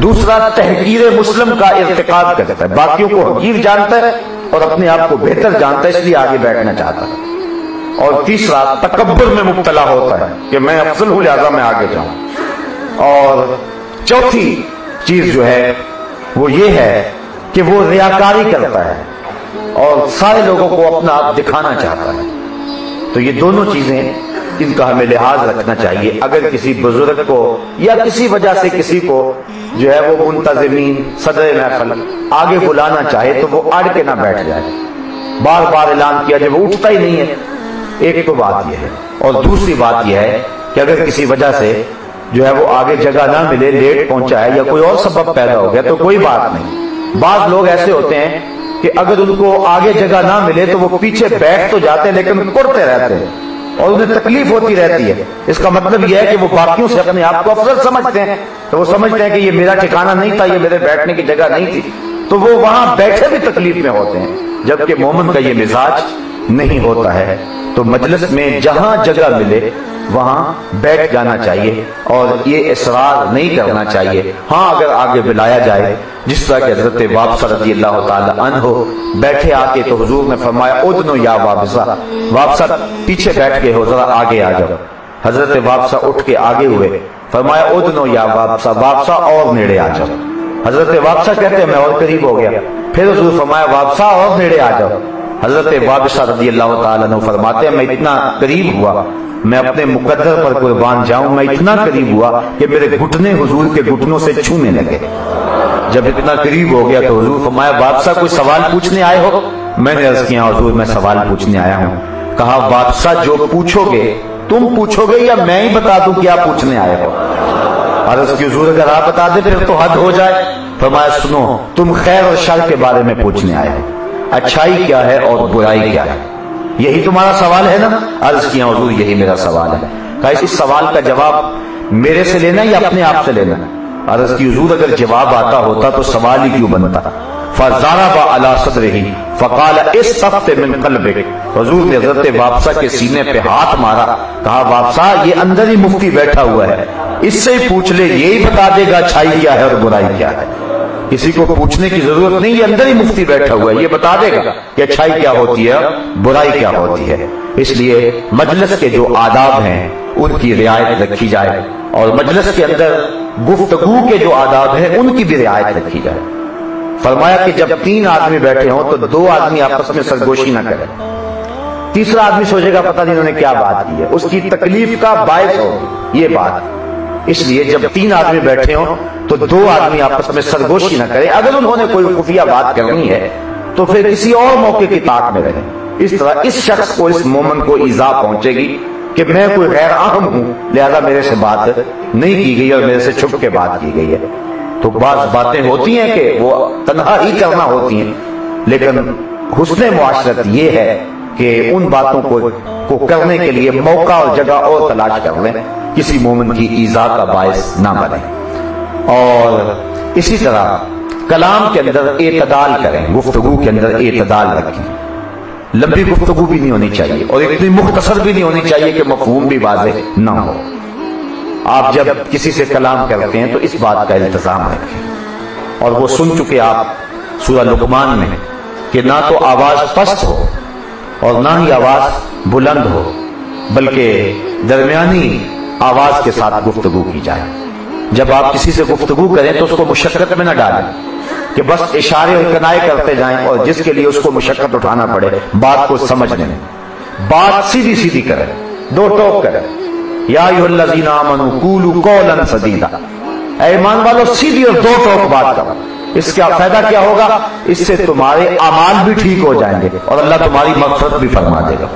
دوسرا تحقیر مسلم کا ارتکاب کرتا ہے، باقیوں کو حقیر جانتا ہے اور اپنے آپ کو بہتر جانتا ہے اس لیے آگے بیٹھنا چاہتا ہے، اور تیسرا تکبر میں مبتلا ہوتا ہے کہ میں افضل ہوں لہذا میں آگے جاؤں، اور چوتھی چیز جو ہے وہ یہ ہے کہ وہ ریاکاری کرتا ہے اور سارے لوگوں کو اپنا آپ دکھانا چاہتا ہے۔ تو یہ دونوں چیزیں ان کا ہمیں لحاظ رکھنا چاہیے۔ اگر کسی بزرگ کو یا کسی وجہ سے کسی کو جو ہے وہ منتظمین صدر محفل آگے بلانا چاہے تو وہ اڑ کے نہ بیٹھ جائے، بار بار اعلان کیا جب وہ اٹھتا ہی نہیں ہے، ایک تو بات یہ ہے، اور دوسری بات یہ ہے کہ اگر کسی وجہ سے جو ہے وہ آگے جگہ نہ ملے، لیٹ پہنچا ہے یا کوئی اور سبب پیدا ہو گیا تو کوئی بات نہیں۔ بعض لوگ ایسے ہوتے ہیں کہ اگر ان کو آگے جگہ نہ ملے تو وہ پیچھے بیٹھ تو جاتے ہیں لیکن کرتے رہتے ہیں اور انہیں تکلیف ہوتی رہتی ہے۔ اس کا مطلب یہ ہے کہ وہ باقیوں سے اپنے آپ کو افضل سمجھتے ہیں، تو وہ سمجھتے ہیں کہ یہ میرا ٹھکانہ نہیں تھا، یہ میرے بیٹھنے کی جگہ نہیں تھی، تو وہ وہاں بیٹھے بھی تکلیف میں ہوتے ہیں، جبکہ مومن کا یہ مزاج نہیں ہوتا ہے۔ تو مجلس میں جہاں جگہ ملے وہاں بیٹھ جانا چاہیے اور یہ اصرار نہیں کرنا چاہیے۔ ہاں اگر آگے بلایا جائے، جس طرح کہ حضرت وابصہ رضی اللہ تعالی عنہ بیٹھے آ کے تو حضور نے فرمایا ادنو یا وابصہ، وابصہ پیچھے بیٹھ کے ہو ذرا آگے آ جاؤ۔ حضرت وابصہ اٹھ کے آگے ہوئے، فرمایا ادنو یا وابصہ، وابصہ اور نیڑے آ جاؤ۔ حضرت وابصہ کہتے ہیں میں اور قریب ہو گیا، پھر حضور فرمایا وابصہ اور نیڑے آ جاؤ۔ حضرت وابصہ رضی اللہ تعالیٰ عنہ فرماتے ہیں میں اتنا قریب ہوا، میں اپنے مقدر پر قربان جاؤں، میں اتنا قریب ہوا کہ میرے گھٹنے حضور کے گھٹنوں سے چھونے لگے۔ جب اتنا قریب ہو گیا تو حضور فرمایا وابصہ کوئی سوال پوچھنے آئے ہو؟ میں نے عرض کیا حضور میں سوال پوچھنے آیا ہوں۔ کہا وابصہ جو پوچھو گے تم پوچھو گے یا میں ہی بتا دوں کیا پوچھنے آئے ہو؟ عرض کی حضور اگر آپ بتا دیں پھر تو حد ہو جائے۔ فرمایا سنو تم خیر اور شر کے بارے میں پوچھنے آئے ہو، اچھائی کیا ہے اور برائی کیا ہے، یہی تمہارا سوال ہے نا؟ عرض کیا حضور یہی میرا سوال ہے۔ کہا اس سوال کا جواب میرے سے لینا یا اپنے آپ سے لینا؟ عرض کی حضور اگر جواب آتا ہوتا تو سوال ہی کیوں بنتا؟ فضرب علی صدرہ فقال استفت من قلبک، حضور نے حضرت وابصہ کے سینے پہ ہاتھ مارا، کہا وابصہ یہ اندر ہی مفتی بیٹھا ہوا ہے، اس سے ہی پوچھ لے، یہی بتا دے گا اچھائی کیا ہے اور برائی کیا ہے۔ کسی کو پوچھنے کی ضرورت نہیں، یہ اندر ہی مفتی بیٹھا ہوا ہے، یہ بتا دے گا کہ اچھائی کیا ہوتی ہے برائی کیا ہوتی ہے۔ اس لیے مجلس کے جو آداب ہیں ان کی رعایت رکھی جائے، اور مجلس کے اندر گفتگو کے جو آداب ہیں ان کی بھی رعایت رکھی جائے۔ فرمایا کہ جب 3 آدمی بیٹھے ہوں تو 2 آدمی آپس میں سرگوشی نہ کریں، تیسرا آدمی سوچے گا پتہ نہیں انہوں نے کیا بات کی ہے، اس کی تکلیف کا باعث ہوگی یہ بات۔ اس لیے جب 3 آدمی بیٹھے ہوں تو 2 آدمی آپس میں سرگوشی نہ کریں، اگر انہوں نے کوئی خفیہ بات کرنی ہے تو پھر کسی اور موقع کی طاق میں رہیں۔ اس طرح اس شخص کو، اس مومن کو ایذا پہنچے گی کہ میں کوئی غیر اہم ہوں، لہذا میرے سے بات نہیں کی گئی اور میرے سے چھپ کے بات کی گئی ہے۔ تو بعض باتیں ہوتی ہیں کہ وہ تنہا ہی کرنا ہوتی ہیں، لیکن حسن معاشرت یہ ہے کہ ان باتوں کو کرنے کے لیے موقع اور جگہ اور تلاش کر لیں، کسی مومن کی ایذا کا باعث نہ بنے۔ اور اسی طرح کلام کے اندر اعتدال کریں، گفتگو کے اندر اعتدال رکھیں، لمبی گفتگو بھی نہیں ہونی چاہیے اور اتنی مختصر بھی نہیں ہونی چاہیے کہ مفہوم بھی واضح نہ ہو۔ آپ جب کسی سے کلام کرتے ہیں تو اس بات کا التزام رکھیں، اور وہ سن چکے آپ سورہ لقمان میں کہ نہ تو آواز پست ہو اور نہ ہی آواز بلند ہو، بلکہ درمیانی آواز کے ساتھ گفتگو کی جائے۔ جب آپ کسی سے گفتگو کریں تو اس کو مشقت میں نہ ڈالیں کہ بس اشارے اور کنائے کرتے جائیں اور جس کے لیے اس کو مشقت اٹھانا پڑے بات کو سمجھنے میں۔ بات سیدھی سیدھی کریں، 2 ٹوک کریں۔ یا ایھا الذین آمنوا قولوا قولا سدیدا، اے ایمان والو سیدھی اور 2 ٹوک بات کرو۔ اس کا فائدہ کیا ہوگا؟ اس سے تمہارے اعمال بھی ٹھیک ہو جائیں گے اور اللہ تمہاری مغفرت بھی فرما دے گا۔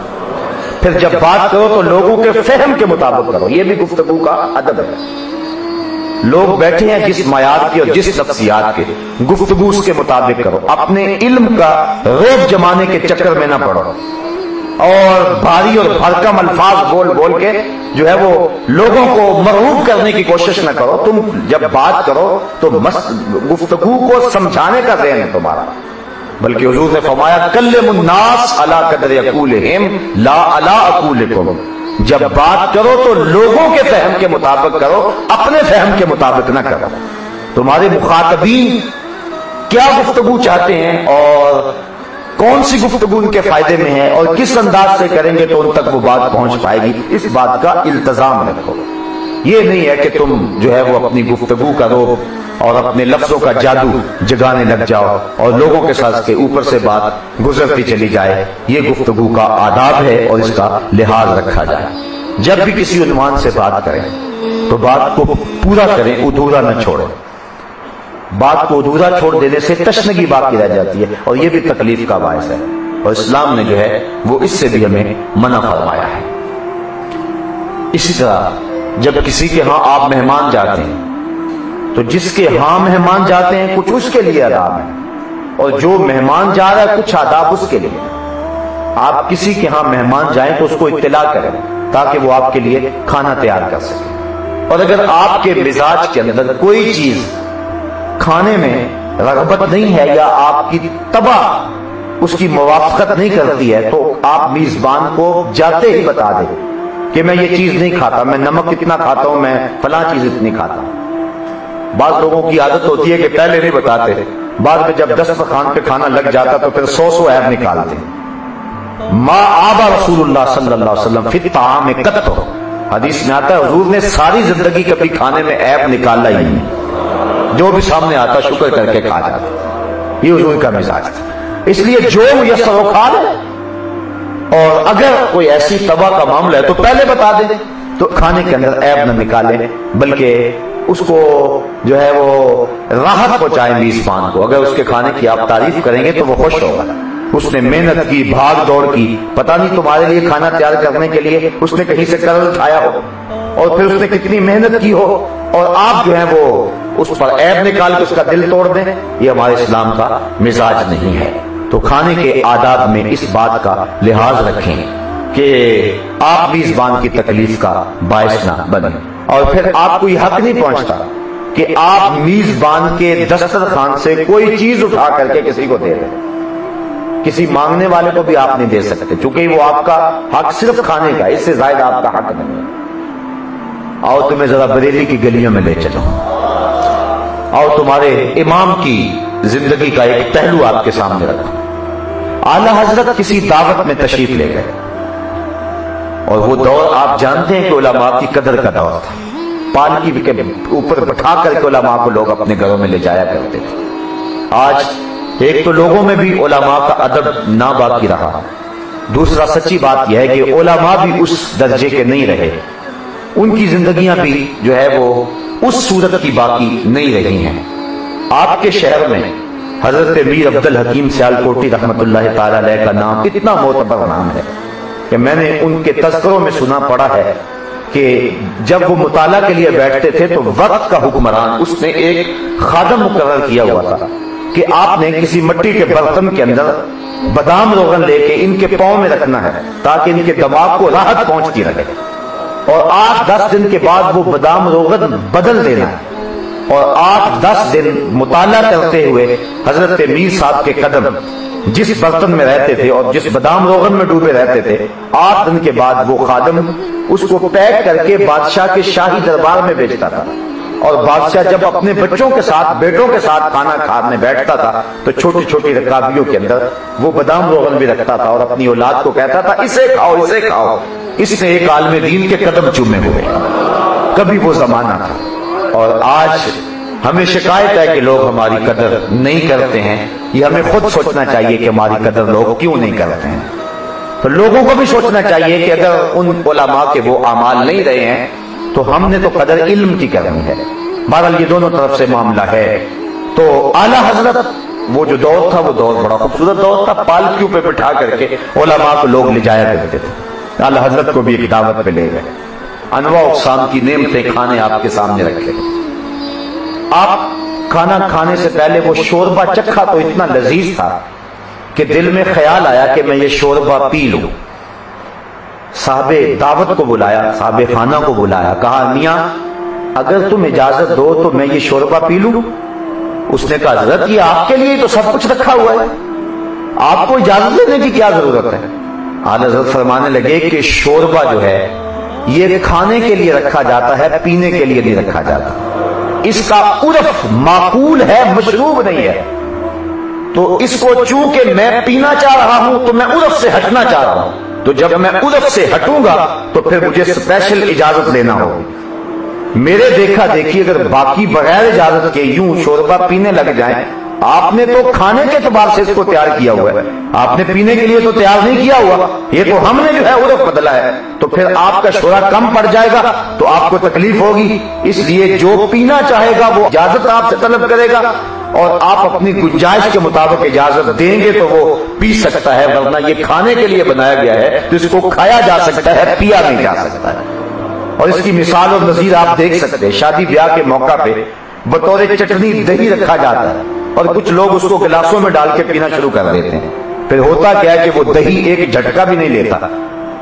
پھر جب بات کرو تو لوگوں کے فہم کے مطابق کرو، یہ بھی گفتگو کا ادب ہے۔ لوگ بیٹھے ہیں جس معیار کے اور جس نفسیات کے، گفتگو اس کے مطابق کرو، اپنے علم کا روب جمانے کے چکر میں نہ پڑو اور بھاری اور بھرکم الفاظ بول بول کے جو ہے وہ لوگوں کو مرغوب کرنے کی کوشش نہ کرو۔ تم جب بات کرو تو گفتگو کو سمجھانے کا ذہن ہے تمہارا، بلکہ حضور نے فرمایا کلم الناس علی قدر عقولہم لا علی عقولکم، جب بات کرو تو لوگوں کے فہم کے مطابق کرو، اپنے فہم کے مطابق نہ کرو۔ تمہارے مخاطبین کیا گفتگو چاہتے ہیں اور کون سی گفتگو ان کے فائدے میں ہے اور کس انداز سے کریں گے تو ان تک وہ بات پہنچ پائے گی، اس بات کا التزام رکھو۔ یہ نہیں ہے کہ تم جو ہے وہ اپنی گفتگو کرو اور اپنے لفظوں کا جادو جگانے لگ جاؤ اور لوگوں کے ساتھ کے اوپر سے بات گزرتی چلی جائے۔ یہ گفتگو کا آداب ہے اور اس کا لحاظ رکھا جائے۔ جب بھی کسی عنوان سے بات کریں تو بات کو پورا کریں، ادھورا نہ چھوڑیں۔ بات کو ادھورا چھوڑ دینے سے تشنگی باقی رہ جاتی ہے اور یہ بھی تکلیف کا باعث ہے، اور اسلام نے جو ہے وہ اس سے بھی ہمیں منع فرمایا ہے۔ اسی طرح جب کسی کے ہاں آپ مہمان جاتے ہیں تو جس کے ہاں مہمان جاتے ہیں کچھ اس کے لیے آداب ہے، اور جو مہمان جا رہا ہے کچھ آداب اس کے لیے۔ آپ کسی کے ہاں مہمان جائیں تو اس کو اطلاع کریں تاکہ وہ آپ کے لیے کھانا تیار کر سکے، اور اگر آپ کے مزاج کے اندر کوئی چیز کھانے میں رغبت نہیں ہے یا آپ کی طبع اس کی موافقت نہیں کرتی ہے تو آپ میزبان کو جاتے ہی بتا دیں کہ میں یہ چیز نہیں کھاتا، میں نمک اتنا کھاتا ہوں، میں فلاں چیز اتنی کھاتا ہوں۔ بعض لوگوں کی عادت ہوتی ہے کہ پہلے نہیں بتاتے، بعد میں جب دسترخوان پہ کھانا لگ جاتا تو پھر 100 عیب نکالتے ہیں۔ ما آبا رسول اللہ صلی اللہ علیہ وسلم فی الطعام قط، حدیث میں آتا ہے حضور نے ساری زندگی کبھی کھانے میں عیب نکالا ہی نہیں، جو بھی سامنے آتا شکر کر کے کھا جاتا۔ یہ حضور کا مزاج تھا، اس لیے جو میسر ہو کھا لے، اور اگر کوئی ایسی طبع کا معاملہ ہے تو پہلے بتا دیں تو کھانے کے اندر عیب نہ نکالیں، بلکہ اس کو جو ہے وہ راحت پہنچائیں میزبان کو۔ اگر اس کے کھانے کی آپ تعریف کریں گے تو وہ خوش ہوگا، اس نے محنت کی، بھاگ دوڑ کی، پتہ نہیں تمہارے لیے کھانا تیار کرنے کے لیے اس نے کہیں سے قرض اٹھایا ہو اور پھر اس نے کتنی محنت کی ہو، اور آپ جو ہے وہ اس پر عیب نکال کے اس کا دل توڑ دیں۔ یہ ہمارے اسلام کا مزاج نہیں ہے۔ تو کھانے کے آداب میں اس بات کا لحاظ رکھیں کہ آپ میزبان کی تکلیف کا باعث نہ بنیں، اور پھر آپ کو یہ حق نہیں پہنچتا کہ آپ میزبان کے دسترخوان سے کوئی چیز اٹھا کر کے کسی کو دے دیں۔ کسی مانگنے والے کو بھی آپ نہیں دے سکتے، چونکہ وہ آپ کا حق صرف کھانے کا، اس سے زائد آپ کا حق نہیں ہے۔ آؤ تمہیں ذرا بریلی کی گلیوں میں لے چلو، آؤ تمہارے امام کی زندگی کا ایک پہلو آپ کے سامنے رکھو۔ اعلی حضرت کسی دعوت میں تشریف لے گئے، اور وہ دور آپ جانتے ہیں کہ علماء کی قدر کا دور تھا۔ پالکی کے اوپر بٹھا کر کے علماء کو لوگ اپنے گھروں میں لے جایا کرتے تھے۔ آج ایک تو لوگوں میں بھی علماء کا ادب نہ باقی رہا، دوسرا سچی بات یہ ہے کہ علماء بھی اس درجے کے نہیں رہے، ان کی زندگیاں بھی جو ہے وہ اس صورت کی باقی نہیں رہی ہیں۔ آپ کے شہر میں حضرت میر عبد الحکیم سیالکوٹی رحمت اللہ تعالی علیہ کا نام اتنا معتبر نام ہے کہ میں نے ان کے تذکروں میں سنا پڑا ہے کہ جب وہ مطالعہ کے لیے بیٹھتے تھے تو وقت کا حکمران اس نے ایک خادم مقرر کیا ہوا تھا کہ آپ نے کسی مٹی کے برتن کے اندر بادام روغن لے کے ان کے پاؤں میں رکھنا ہے تاکہ ان کے دماغ کو راحت پہنچتی رہے، اور 8-10 دن کے بعد وہ بادام روغن بدل دینا ہے، اور 8-10 دن مطالعہ کرتے ہوئے حضرت میر صاحب کے قدم جس برتن میں رہتے تھے اور جس بادام روغن میں ڈوبے رہتے تھے، 8 دن کے بعد وہ خادم اس کو پیک کر کے بادشاہ کے شاہی دربار میں بھیجتا تھا، اور بادشاہ جب اپنے بچوں کے ساتھ بیٹوں کے ساتھ کھانا کھانے بیٹھتا تھا تو چھوٹی چھوٹی رکابیوں کے اندر وہ بادام روغن بھی رکھتا تھا اور اپنی اولاد کو کہتا تھا اسے کھاؤ اسے کھاؤ۔ اس نے ایک عالم دین کے قدم چومے ہوئے، کبھی وہ زمانہ تھا۔ اور آج ہمیں شکایت ہے کہ لوگ ہماری قدر نہیں کرتے ہیں، یہ ہمیں خود سوچنا چاہیے کہ ہماری قدر لوگ کیوں نہیں کرتے ہیں۔ تو لوگوں کو بھی سوچنا چاہیے کہ اگر ان علماء کے وہ اعمال نہیں رہے ہیں تو ہم نے تو قدر علم کی کرنی ہے۔ بہرحال یہ دونوں طرف سے معاملہ ہے۔ تو اعلیٰ حضرت وہ جو دور تھا وہ دور بڑا خوبصورت دور تھا، پالکیوں پہ بٹھا کر کے علماء کو لوگ لے جایا کرتے تھے۔ اعلیٰ حضرت کو بھی ایک دعوت پہ لے گئے، انواع اقسام کی نعمتیں کھانے آپ کے سامنے رکھے۔ آپ کھانا کھانے سے پہلے وہ شوربہ چکھا تو اتنا لذیذ تھا کہ دل میں خیال آیا کہ میں یہ شوربہ پی لوں۔ صاحب دعوت کو بلایا، صاحب خانہ کو بلایا، کہا میاں اگر تم اجازت دو تو میں یہ شوربہ پی لوں؟ اس نے کہا حضرت یہ آپ کے لیے تو سب کچھ رکھا ہوا ہے، آپ کو اجازت دینے کی کیا ضرورت ہے؟ اعلیٰ حضرت فرمانے لگے کہ شوربہ جو ہے یہ کھانے کے لیے رکھا جاتا ہے، پینے کے لیے نہیں رکھا جاتا، اس کا عرف معقول ہے، مشروب نہیں ہے، تو اس کو چونکہ میں پینا چاہ رہا ہوں تو میں عرف سے ہٹنا چاہ رہا ہوں، تو جب میں عرف سے ہٹوں گا تو پھر مجھے اسپیشل اجازت لینا ہوگی۔ میرے دیکھا دیکھی اگر باقی بغیر اجازت کے یوں شوربہ پینے لگ جائیں، آپ نے تو کھانے کے اعتبار سے اس کو تیار کیا ہوا ہے، آپ نے پینے کے لیے تو تیار نہیں کیا ہوا، یہ تو ہم نے جو ہے عرف بدلا ہے، تو پھر آپ کا شورا کم پڑ جائے گا تو آپ کو تکلیف ہوگی۔ اس لیے جو پینا چاہے گا وہ اجازت آپ سے طلب کرے گا، اور آپ اپنی گنجائش کے مطابق اجازت دیں گے تو وہ پی سکتا ہے، ورنہ یہ کھانے کے لیے بنایا گیا ہے تو اس کو کھایا جا سکتا ہے، پیا نہیں جا سکتا ہے۔ اور اس کی مثال اور نظیر آپ دیکھ سکتے ہیں، شادی بیاہ کے موقع پہ بطور چٹنی دہی رکھا جاتا ہے اور کچھ لوگ اس کو گلاسوں میں ڈال کے پینا شروع کر دیتے ہیں، پھر ہوتا کیا ہے کہ وہ دہی ایک جھٹکا بھی نہیں لیتا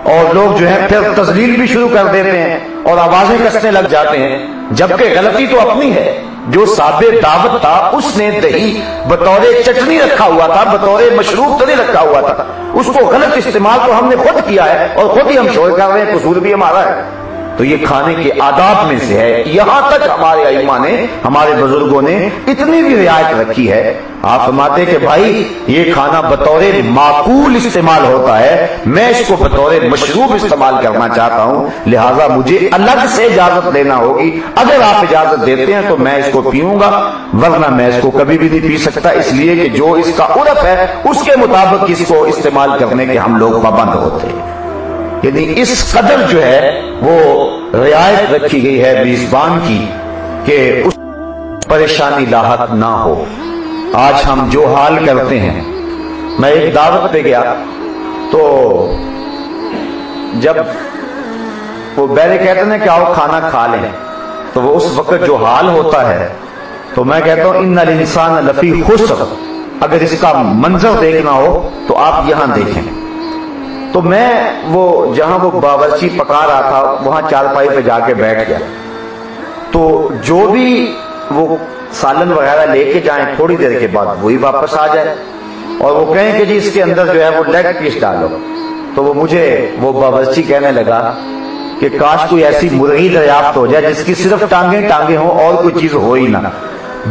اور لوگ جو ہے پھر تذلیل بھی شروع کر دیتے ہیں اور آوازیں کسنے لگ جاتے ہیں، جبکہ غلطی تو اپنی ہے۔ جو صاحب دعوت تھا اس نے دہی بطور چٹنی رکھا ہوا تھا، بطور مشروب تو نہیں رکھا ہوا تھا، اس کو غلط استعمال تو ہم نے خود کیا ہے اور خود ہی ہم شور کر رہے ہیں، قصور بھی ہمارا ہے۔ تو یہ کھانے کے آداب میں سے ہے، یہاں تک ہمارے ائمہ نے، ہمارے بزرگوں نے اتنی بھی رعایت رکھی ہے۔ آپ فرماتے کہ بھائی یہ کھانا بطور معقول استعمال ہوتا ہے، میں اس کو بطور مشروب استعمال کرنا چاہتا ہوں، لہٰذا مجھے الگ سے اجازت لینا ہوگی، اگر آپ اجازت دیتے ہیں تو میں اس کو پیوں گا، ورنہ میں اس کو کبھی بھی نہیں پی سکتا، اس لیے کہ جو اس کا عرف ہے اس کے مطابق اس کو استعمال کرنے کے ہم لوگ پابند ہوتے ہیں۔ یعنی اس قدر جو ہے وہ رعایت رکھی گئی ہے میزبان کی کہ اس پریشانی لاحق نہ ہو۔ آج ہم جو حال کرتے ہیں، میں ایک دعوت پہ گیا تو جب وہ بیرے کہتے ہیں کہ آؤ کھانا کھا لیں، تو وہ اس وقت جو حال ہوتا ہے تو میں کہتا ہوں ان الانسان لفی خسر، اگر اس کا منظر دیکھنا ہو تو آپ یہاں دیکھیں۔ تو میں وہ جہاں وہ باورچی پکا رہا تھا وہاں چارپائی پہ جا کے بیٹھ گیا، تو جو بھی وہ سالن وغیرہ لے کے جائیں تھوڑی دیر کے بعد وہی واپس آ جائے اور وہ کہیں کہ جی اس کے اندر جو ہے وہ لیگ پیس ڈالو، تو وہ مجھے وہ باورچی کہنے لگا کہ کاش کوئی ایسی مرغی دریافت ہو جائے جس کی صرف ٹانگیں ٹانگیں ہوں اور کوئی چیز ہو ہی نہ،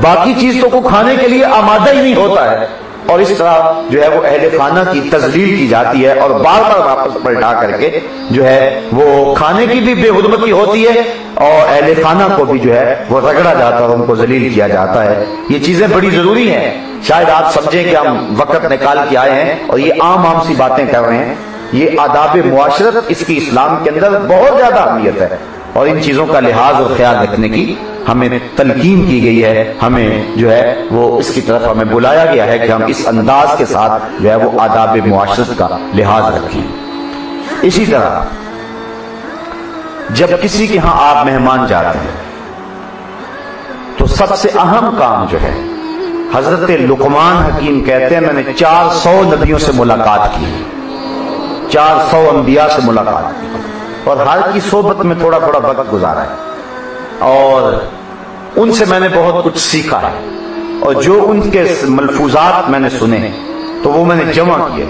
باقی چیز تو کو کھانے کے لیے آمادہ ہی نہیں ہوتا ہے اور اس طرح جو ہے وہ اہل خانہ کی تذلیل کی جاتی ہے اور بار بار واپس پلٹا کر کے جو ہے وہ کھانے کی بھی بے حرمتی ہوتی ہے اور اہل خانہ کو بھی جو ہے وہ رگڑا جاتا ہے اور ان کو ذلیل کیا جاتا ہے. یہ چیزیں بڑی ضروری ہیں. شاید آپ سمجھیں کہ ہم وقت نکال کے آئے ہیں اور یہ عام سی باتیں کر رہے ہیں. یہ آداب معاشرت اس کی اسلام کے اندر بہت زیادہ اہمیت ہے اور ان چیزوں کا لحاظ اور خیال رکھنے کی ہمیں تلقین کی گئی ہے. ہمیں جو ہے وہ اس کی طرف ہمیں بلایا گیا ہے کہ ہم اس انداز کے ساتھ جو ہے وہ آداب معاشرت کا لحاظ رکھیں. اسی طرح جب کسی کے ہاں آپ مہمان جاتے ہیں تو سب سے اہم کام جو ہے، حضرت لقمان حکیم کہتے ہیں میں نے 400 نبیوں سے ملاقات کی، 400 انبیاء سے ملاقات کی اور ہر کی صحبت میں تھوڑا تھوڑا وقت گزارا ہے اور ان سے میں نے بہت کچھ سیکھا ہے اور جو ان کے ملفوظات میں نے سنے ہیں تو وہ میں نے جمع کیے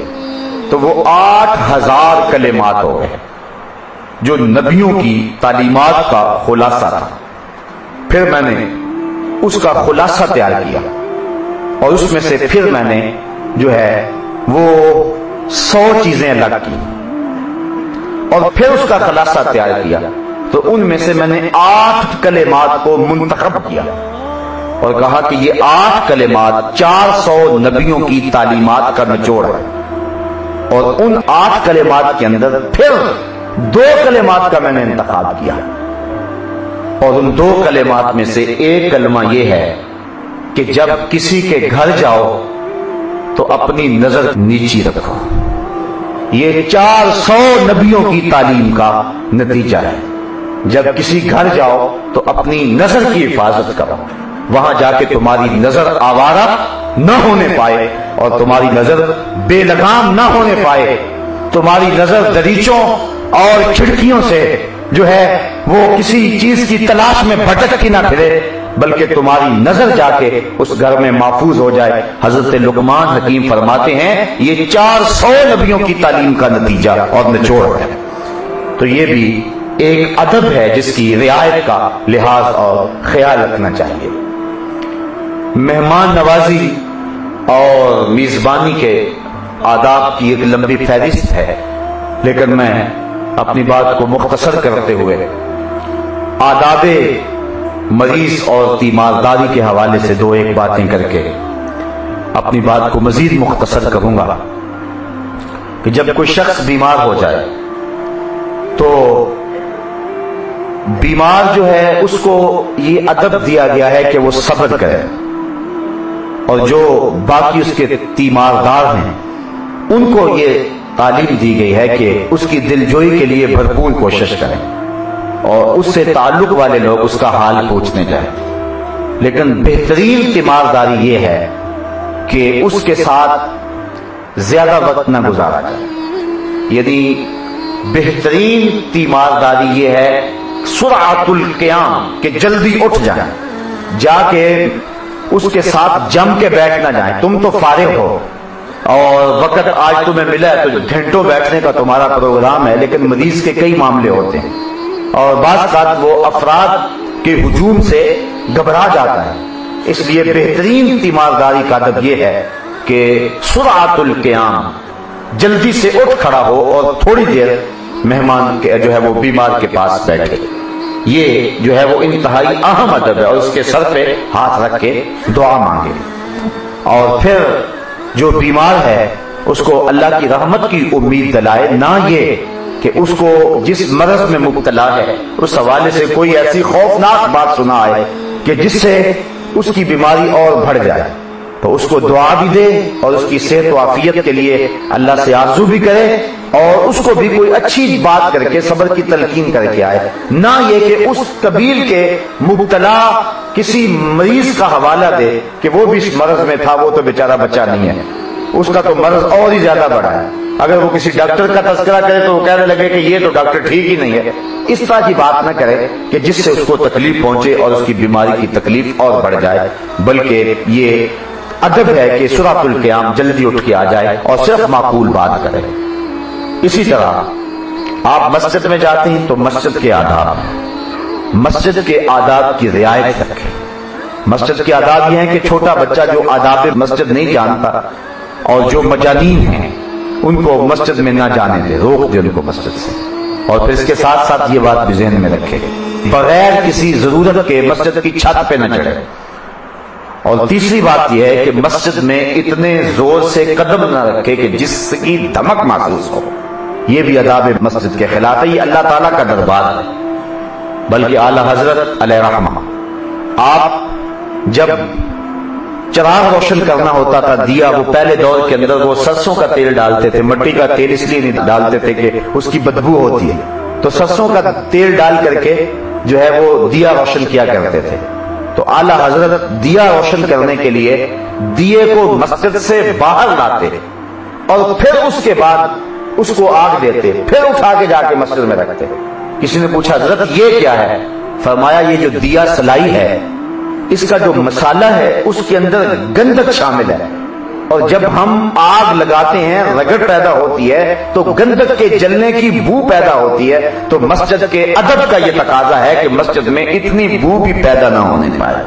تو وہ 8000 کلمات ہو گئے جو نبیوں کی تعلیمات کا خلاصہ تھا. پھر میں نے اس کا خلاصہ تیار کیا اور اس میں سے پھر میں نے جو ہے وہ 100 چیزیں الگ کی اور پھر اس کا خلاصہ تیار کیا تو ان میں سے میں نے 8 کلمات کو منتخب کیا اور کہا کہ یہ 8 کلمات 400 نبیوں کی تعلیمات کا نچوڑ ہے اور ان 8 کلمات کے اندر پھر 2 کلمات کا میں نے انتخاب کیا اور ان 2 کلمات میں سے ایک کلمہ یہ ہے کہ جب کسی کے گھر جاؤ تو اپنی نظر نیچی رکھو. یہ 400 نبیوں کی تعلیم کا نتیجہ ہے. جب کسی گھر جاؤ تو اپنی نظر کی حفاظت کرو، وہاں جا کے تمہاری نظر آوارہ نہ ہونے پائے اور تمہاری نظر بے لگام نہ ہونے پائے، تمہاری نظر دریچوں اور کھڑکیوں سے جو ہے وہ کسی چیز کی تلاش میں بھٹک کی نہ پھرے بلکہ تمہاری نظر جا کے اس گھر میں محفوظ ہو جائے. حضرت لقمان حکیم فرماتے ہیں یہ 400 نبیوں کی تعلیم کا نتیجہ اور نچوڑ ہے. تو یہ بھی ایک ادب ہے جس کی رعایت کا لحاظ اور خیال رکھنا چاہیے. مہمان نوازی اور میزبانی کے آداب کی ایک لمبی فہرست ہے لیکن میں اپنی بات کو مختصر کرتے ہوئے آداب مریض اور تیمارداری کے حوالے سے 2-1 باتیں کر کے اپنی بات کو مزید مختصر کروں گا کہ جب کوئی شخص بیمار ہو جائے تو بیمار جو ہے اس کو یہ ادب دیا گیا ہے کہ وہ صبر کرے اور جو باقی اس کے تیماردار ہیں ان کو یہ تعلیم دی گئی ہے کہ اس کی دلجوئی کے لیے بھرپور کوشش کریں اور اس سے تعلق والے لوگ اس کا حال پوچھنے جائیں. لیکن بہترین تیمارداری یہ ہے کہ اس کے ساتھ زیادہ وقت نہ گزارا جائے. یعنی بہترین تیمارداری یہ ہے سرعت القیام کہ جلدی اٹھ جائیں، جا کے اس کے ساتھ جم کے بیٹھ نہ جائیں. تم تو فارغ ہو اور وقت آج تمہیں ملا ہے تو گھنٹوں بیٹھنے کا تمہارا پروگرام ہے لیکن مریض کے کئی معاملے ہوتے ہیں اور بعض اوقات وہ افراد کے ہجوم سے گھبرا جاتا ہے. اس لیے بہترین تیمارداری کا ادب یہ ہے کہ سرعت القیام جلدی سے اٹھ کھڑا ہو اور تھوڑی دیر مہمان کے جو ہے وہ بیمار کے پاس بیٹھے. یہ جو ہے وہ انتہائی اہم ادب ہے اور اس کے سر پہ ہاتھ رکھ کے دعا مانگے اور پھر جو بیمار ہے اس کو اللہ کی رحمت کی امید دلائے، نہ یہ کہ اس کو جس مرض میں مبتلا ہے اس حوالے سے کوئی ایسی خوفناک بات سنا آئے کہ جس سے اس کی بیماری اور بڑھ جائے. تو اس کو دعا بھی دے اور اس کی صحت و عافیت کے لیے اللہ سے آرزو بھی کرے اور اس کو بھی کوئی اچھی بات کر کے صبر کی تلقین کر کے آئے، نہ یہ کہ اس قبیل کے مبتلا کسی مریض کا حوالہ دے کہ وہ بھی اس مرض میں تھا، وہ تو بیچارہ بچہ نہیں ہے، اس کا تو مرض اور ہی زیادہ بڑا ہے. اگر وہ کسی ڈاکٹر کا تذکرہ کرے تو وہ کہنے لگے کہ یہ تو ڈاکٹر ٹھیک ہی نہیں ہے. اس طرح کی بات نہ کرے کہ جس سے اس کو تکلیف پہنچے اور اس کی بیماری کی تکلیف اور بڑھ جائے، بلکہ یہ ادب ہے کہ سرعت القیام جلدی اٹھ کے آ جائے اور صرف معقول بات کرے. اسی طرح آپ مسجد میں جاتے ہیں تو مسجد کے آداب، مسجد کے آداب کی رعایت رکھیں. مسجد کے آداب یہ ہیں کہ چھوٹا بچہ جو آداب مسجد نہیں جانتا اور جو مجانین ہیں ان کو مسجد میں نہ جانے دے، روک دے ان کو مسجد سے۔ اور پھر اس کے ساتھ ساتھ یہ بات بھی ذہن میں رکھے، بغیر کسی ضرورت کے مسجد کی چھت پہ نہ چڑھے۔ اور تیسری بات یہ ہے کہ مسجد میں اتنے زور سے قدم نہ رکھے کہ جس کی دھمک محسوس ہو، یہ بھی آداب مسجد کے خلاف ہے۔ یہ اللہ تعالیٰ کا دربار ہے، بلکہ اعلیٰ حضرت علیہ رحمہ آپ جب چراغ روشن کرنا ہوتا تھا، دیا، وہ پہلے دور کے اندر وہ سرسوں کا تیل ڈالتے تھے، مٹی کا تیل اس لیے نہیں ڈالتے تھے کہ اس کی بدبو ہوتی ہے، تو سرسوں کا تیل ڈال کر کے جو ہے وہ دیا روشن کیا کرتے تھے۔ تو اعلیٰ حضرت دیا روشن کرنے کے لیے دیے کو مسجد سے باہر لاتے اور پھر اس کے بعد اس کو آگ دیتے، پھر اٹھا کے جا کے مسجد میں رکھتے۔ کسی نے پوچھا حضرت یہ کیا ہے؟ فرمایا یہ جو دیا سلائی ہے اس کا جو مسالہ ہے اس کے اندر گندک شامل ہے، اور جب ہم آگ لگاتے ہیں رگڑ پیدا ہوتی ہے تو گندک کے جلنے کی بو پیدا ہوتی ہے، تو مسجد کے ادب کا یہ تقاضا ہے کہ مسجد میں اتنی بو بھی پیدا نہ ہونے پائے۔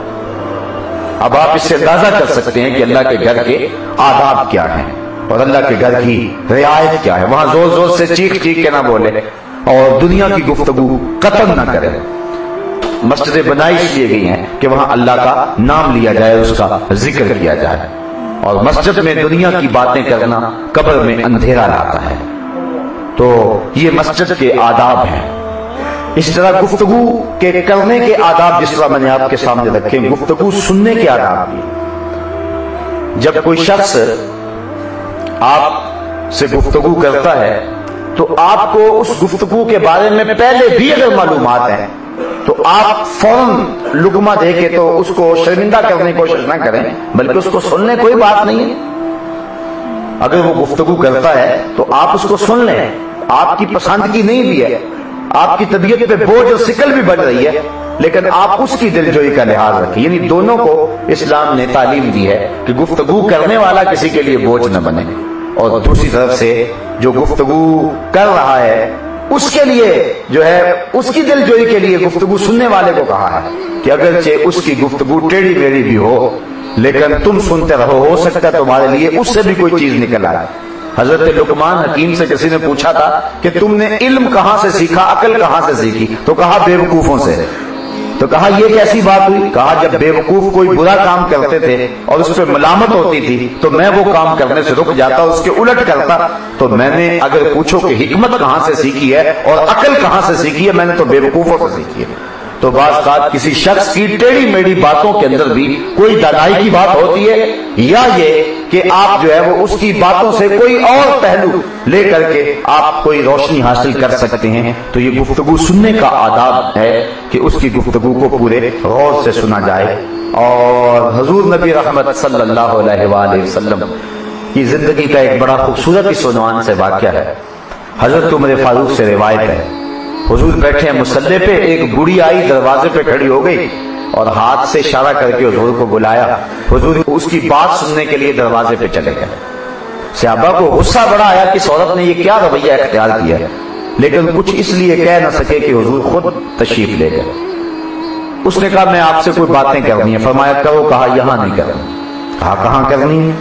اب آپ اس سے اندازہ کر سکتے ہیں کہ اللہ کے گھر کے آداب کیا ہیں اور اللہ کے گھر کی رعایت کیا ہے۔ وہاں زور زور سے چیخ چیخ کے نہ بولے اور دنیا کی گفتگو قتل نہ کرے۔ مسجدیں بنائی اس لیے گئی ہیں کہ وہاں اللہ کا نام لیا جائے، اس کا ذکر کیا جائے، اور مسجد میں دنیا کی باتیں کرنا قبر میں اندھیرا لاتا ہے۔ تو یہ مسجد کے آداب ہیں۔ اس طرح گفتگو کے کرنے کے آداب جس طرح میں نے آپ کے سامنے رکھے، گفتگو سننے کے آداب بھی۔ جب کوئی شخص آپ سے گفتگو کرتا ہے تو آپ کو اس گفتگو کے بارے میں پہلے بھی اگر معلومات ہیں تو آپ فوراً لقمہ دے کے تو اس کو شرمندہ کرنے کی کوشش نہ کریں، بلکہ اس کو سننے کوئی بات نہیں ہے۔ اگر وہ گفتگو کرتا ہے تو آپ اس کو سن لیں، آپ کی پسند کی نہیں بھی ہے، آپ کی طبیعت پہ بوجھ اور سکل بھی بڑھ رہی ہے، لیکن آپ اس کی دلجوئی کا لحاظ رکھیں۔ یعنی دونوں کو اسلام نے تعلیم دی ہے کہ گفتگو کرنے والا کسی کے لیے بوجھ نہ بنے، اور دوسری طرف سے جو گفتگو کر رہا ہے اس کے لیے جو ہے اس کی دلجوئی کے لیے گفتگو سننے والے کو کہا ہے کہ اگرچہ اس کی گفتگو ٹیڑھی میڑھی بھی ہو لیکن تم سنتے رہو، ہو سکتا ہے تمہارے لیے اس سے بھی کوئی چیز نکل آئے۔ حضرت لقمان حکیم سے کسی نے پوچھا تھا کہ تم نے علم کہاں سے سیکھا، عقل کہاں سے سیکھی؟ تو کہا بے وقوفوں سے۔ تو کہا یہ کیسی بات ہوئی؟ کہا جب بے وقوف کوئی برا کام کرتے تھے اور اس پہ ملامت ہوتی تھی تو میں وہ کام کرنے سے رک جاتا، اس کے الٹ کرتا۔ تو میں نے اگر پوچھو کہ حکمت کہاں سے سیکھی ہے اور عقل کہاں سے سیکھی ہے، میں نے تو بے وقوفوں سے سیکھی ہے۔ تو بعض اوقات کسی شخص کی ٹیڑھی میڑھی باتوں کے اندر بھی کوئی دانائی کی بات ہوتی ہے، یا یہ کہ آپ جو ہے وہ اس کی باتوں سے کوئی اور پہلو لے کر کے آپ کوئی روشنی حاصل کر سکتے ہیں۔ تو یہ گفتگو سننے کا آداب ہے کہ اس کی گفتگو کو پورے غور سے سنا جائے۔ اور حضور نبی رحمت صلی اللہ علیہ وآلہ وسلم کی زندگی کا ایک بڑا خوبصورت اس عنوان سے واقعہ ہے۔ حضرت عمر فاروق سے روایت ہے، حضور بیٹھے ہیں مصلی پہ، ایک بوڑھی آئی دروازے پہ کھڑی ہو گئی اور ہاتھ سے اشارہ کر کے حضور کو بلایا۔ حضور اس کی بات سننے کے لیے دروازے پہ چلے گئے۔ صحابہ کو غصہ بڑا آیا کہ اس عورت نے یہ کیا رویہ اختیار کیا، لیکن کچھ اس لیے کہہ نہ سکے کہ حضور خود تشریف لے گئے۔ اس نے کہا میں آپ سے کوئی باتیں کرنی ہے۔ فرمایا کرو۔ کہا یہاں نہیں کرنی۔ کہا کہاں کرنی ہے؟